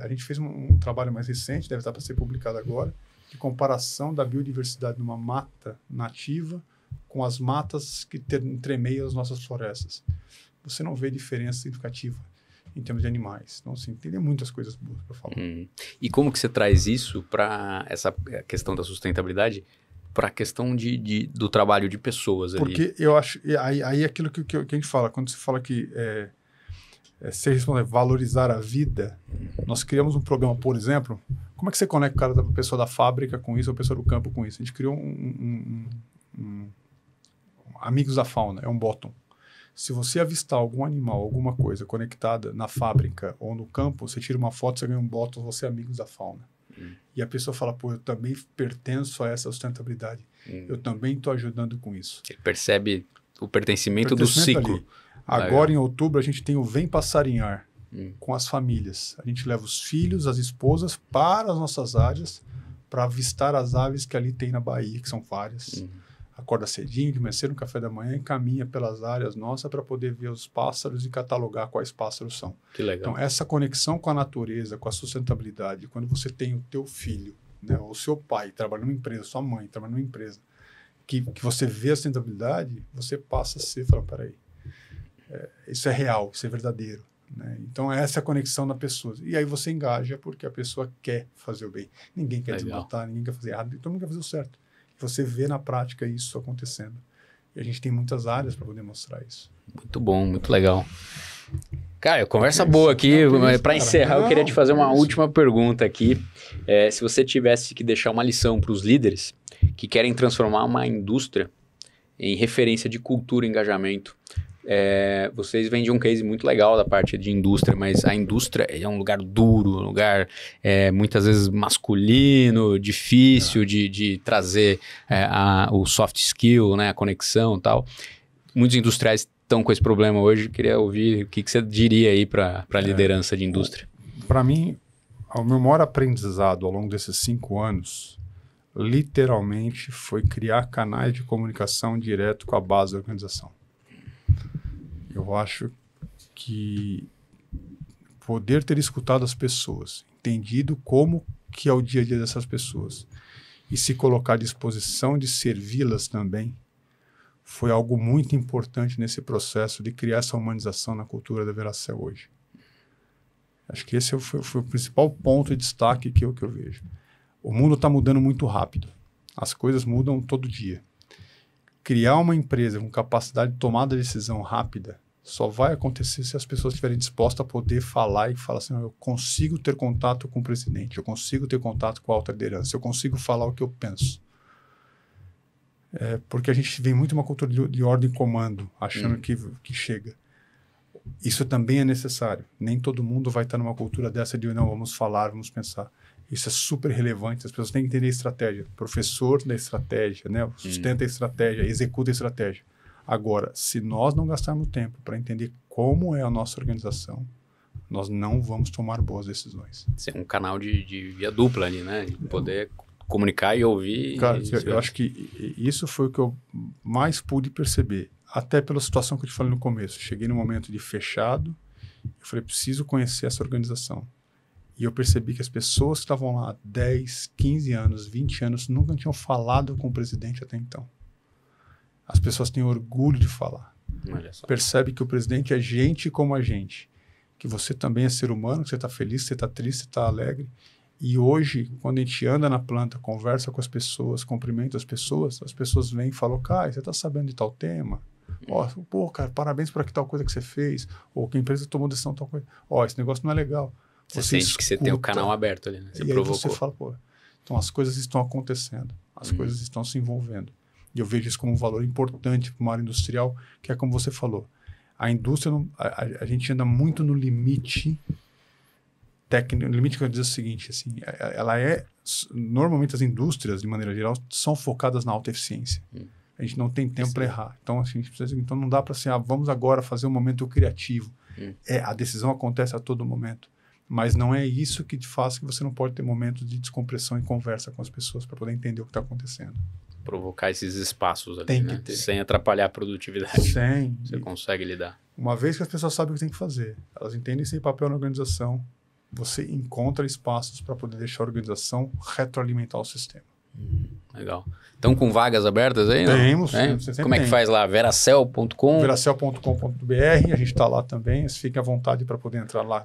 [SPEAKER 2] a gente fez um trabalho mais recente, deve estar para ser publicado agora, de comparação da biodiversidade numa mata nativa com as matas que entremeiam as nossas florestas. Você não vê diferença significativa em termos de animais. Então, assim, tem muitas coisas boas para falar.
[SPEAKER 1] E como que você traz isso para essa questão da sustentabilidade, para a questão do trabalho de pessoas ali?
[SPEAKER 2] Porque eu acho, aí aquilo que a gente fala, quando você fala que ser responsável, valorizar a vida, nós criamos um programa, por exemplo, como é que você conecta o cara da pessoa da fábrica com isso, ou a pessoa do campo com isso? A gente criou Amigos da Fauna, é um bottom. Se você avistar algum animal, alguma coisa conectada na fábrica ou no campo, você tira uma foto, você ganha um bottom, você é Amigos da Fauna. E a pessoa fala, pô, eu também pertenço a essa sustentabilidade. Eu também estou ajudando com isso.
[SPEAKER 1] Ele percebe o pertencimento do ciclo.
[SPEAKER 2] Ali. Agora, em outubro, a gente tem o Vem Passarinhar com as famílias. A gente leva os filhos, as esposas para as nossas áreas para avistar as aves que ali tem na Bahia, que são várias. Acorda cedinho, de manhã cedo, no café da manhã, e caminha pelas áreas nossas para poder ver os pássaros e catalogar quais pássaros são.
[SPEAKER 1] Que legal.
[SPEAKER 2] Então, essa conexão com a natureza, com a sustentabilidade, quando você tem o teu filho, né, ou o seu pai trabalhando numa empresa, sua mãe trabalhando numa empresa, que você vê a sustentabilidade, você passa a ser, fala, peraí, isso é real, isso é verdadeiro. Né? Então, essa é a conexão da pessoa. E aí você engaja porque a pessoa quer fazer o bem. Ninguém quer desmatar, ninguém quer fazer errado, todo mundo quer fazer o certo. Você vê na prática isso acontecendo. E a gente tem muitas áreas para poder mostrar isso.
[SPEAKER 1] Muito bom, muito legal. Cara, conversa boa aqui. Para encerrar, eu queria te fazer uma última pergunta aqui. Se você tivesse que deixar uma lição para os líderes que querem transformar uma indústria em referência de cultura e engajamento, vocês vendem um case muito legal da parte de indústria, mas a indústria é um lugar duro, um lugar muitas vezes masculino, difícil de trazer o soft skill, né, a conexão e tal. Muitos industriais estão com esse problema hoje. Queria ouvir o que você diria aí para a liderança de indústria.
[SPEAKER 2] Para mim, o meu maior aprendizado ao longo desses 5 anos, literalmente, foi criar canais de comunicação direto com a base da organização. Eu acho que poder ter escutado as pessoas, entendido como que é o dia a dia dessas pessoas e se colocar à disposição de servi-las também, foi algo muito importante nesse processo de criar essa humanização na cultura da Veracel hoje. Acho que esse foi o principal ponto de destaque que eu vejo. O mundo está mudando muito rápido. As coisas mudam todo dia. Criar uma empresa com capacidade de tomada de decisão rápida só vai acontecer se as pessoas estiverem dispostas a poder falar e falar assim, eu consigo ter contato com o presidente, eu consigo ter contato com a alta liderança, eu consigo falar o que eu penso. Porque a gente vem muito uma cultura de ordem e comando, achando que chega. Isso também é necessário. Nem todo mundo vai estar numa cultura dessa de não, vamos falar, vamos pensar. Isso é super relevante. As pessoas têm que entender a estratégia. Professor da estratégia, né? Sustenta a estratégia, executa a estratégia. Agora, se nós não gastarmos tempo para entender como é a nossa organização, nós não vamos tomar boas decisões.
[SPEAKER 1] Ser um canal de via dupla ali, né? De poder comunicar e ouvir.
[SPEAKER 2] Cara, eu acho que isso foi o que eu mais pude perceber. Até pela situação que eu te falei no começo. Cheguei no momento de fechado, eu falei, preciso conhecer essa organização. E eu percebi que as pessoas que estavam lá 10, 15 anos, 20 anos, nunca tinham falado com o presidente até então. As pessoas têm orgulho de falar.
[SPEAKER 1] Olha só.
[SPEAKER 2] Percebe que o presidente é gente como a gente. Que você também é ser humano, que você está feliz, que você está triste, que você está alegre. E hoje, quando a gente anda na planta, conversa com as pessoas, cumprimenta as pessoas vêm e falam, cara, você está sabendo de tal tema? Pô, cara, parabéns por tal coisa que você fez. Ou que a empresa tomou decisão de tal coisa. Esse negócio não é legal.
[SPEAKER 1] Você sente que você tem o canal aberto ali, né? Você
[SPEAKER 2] provocou. Aí você fala, então as coisas estão acontecendo. As coisas estão se envolvendo. E eu vejo isso como um valor importante para uma área industrial, que é como você falou. A indústria, a gente anda muito no limite técnico. O limite que eu digo é o seguinte, assim, normalmente as indústrias, de maneira geral, são focadas na alta eficiência. A gente não tem tempo para errar. Então, assim, a gente precisa, então não dá para assim, vamos agora fazer um momento criativo. A decisão acontece a todo momento. Mas não é isso que te faz que você não pode ter momentos de descompressão e conversa com as pessoas para poder entender o que está acontecendo.
[SPEAKER 1] Provocar esses espaços ali,
[SPEAKER 2] tem
[SPEAKER 1] né?
[SPEAKER 2] Que ter.
[SPEAKER 1] Sem atrapalhar a produtividade. Você consegue lidar.
[SPEAKER 2] Uma vez que as pessoas sabem o que tem que fazer, elas entendem esse papel na organização, você encontra espaços para poder deixar a organização retroalimentar o sistema.
[SPEAKER 1] Legal. Estão com vagas abertas aí?
[SPEAKER 2] Temos.
[SPEAKER 1] Como é que faz lá? Veracel.com?
[SPEAKER 2] Veracel.com.br, a gente está lá também. Fiquem à vontade para poder entrar lá.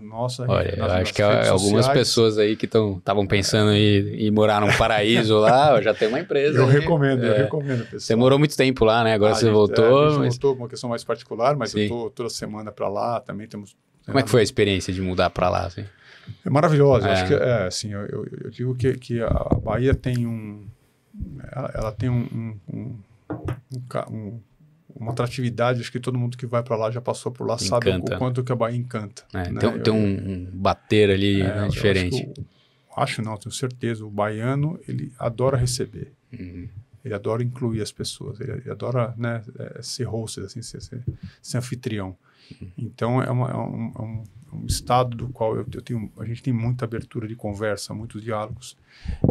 [SPEAKER 1] Olha, eu acho que algumas pessoas aí que estavam pensando em morar num paraíso lá, já tem uma empresa.
[SPEAKER 2] Eu recomendo, pessoal.
[SPEAKER 1] Você morou muito tempo lá, né? Agora você voltou.
[SPEAKER 2] A gente voltou, uma questão mais particular, mas eu estou toda semana para lá. Também temos.
[SPEAKER 1] Como é que foi a experiência de mudar para lá? Assim?
[SPEAKER 2] É maravilhosa. Eu acho que assim, eu digo que a Bahia tem ela tem uma atratividade, acho que todo mundo que vai para lá já passou por lá, sabe o quanto que a Bahia encanta.
[SPEAKER 1] Né? Tem um bater ali diferente.
[SPEAKER 2] Tenho certeza. O baiano, ele adora receber. Ele adora incluir as pessoas. Ele adora, né, ser host, assim, ser anfitrião. Então, é um estado do qual a gente tem muita abertura de conversa, muitos diálogos.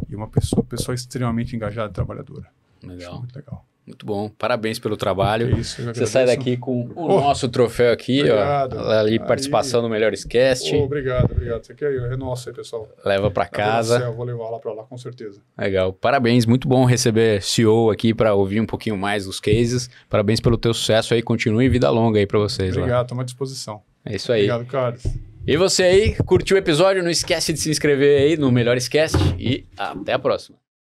[SPEAKER 2] E uma pessoa extremamente engajada e trabalhadora.
[SPEAKER 1] Legal.
[SPEAKER 2] Acho muito legal.
[SPEAKER 1] Muito bom. Parabéns pelo trabalho.
[SPEAKER 2] Você
[SPEAKER 1] sai daqui com o nosso troféu aqui, obrigado. Ali, participação no Melhores Cast.
[SPEAKER 2] Obrigado. Você quer eu renosso aí, pessoal.
[SPEAKER 1] Leva para casa.
[SPEAKER 2] Eu vou levar lá para lá, com certeza.
[SPEAKER 1] Legal. Parabéns. Muito bom receber CEO aqui para ouvir um pouquinho mais dos cases. Parabéns pelo teu sucesso aí. Continue vida longa aí para vocês.
[SPEAKER 2] Obrigado. Estou à disposição.
[SPEAKER 1] É isso aí.
[SPEAKER 2] Obrigado, Carlos.
[SPEAKER 1] E você aí, curtiu o episódio? Não esquece de se inscrever aí no Melhores Cast e até a próxima.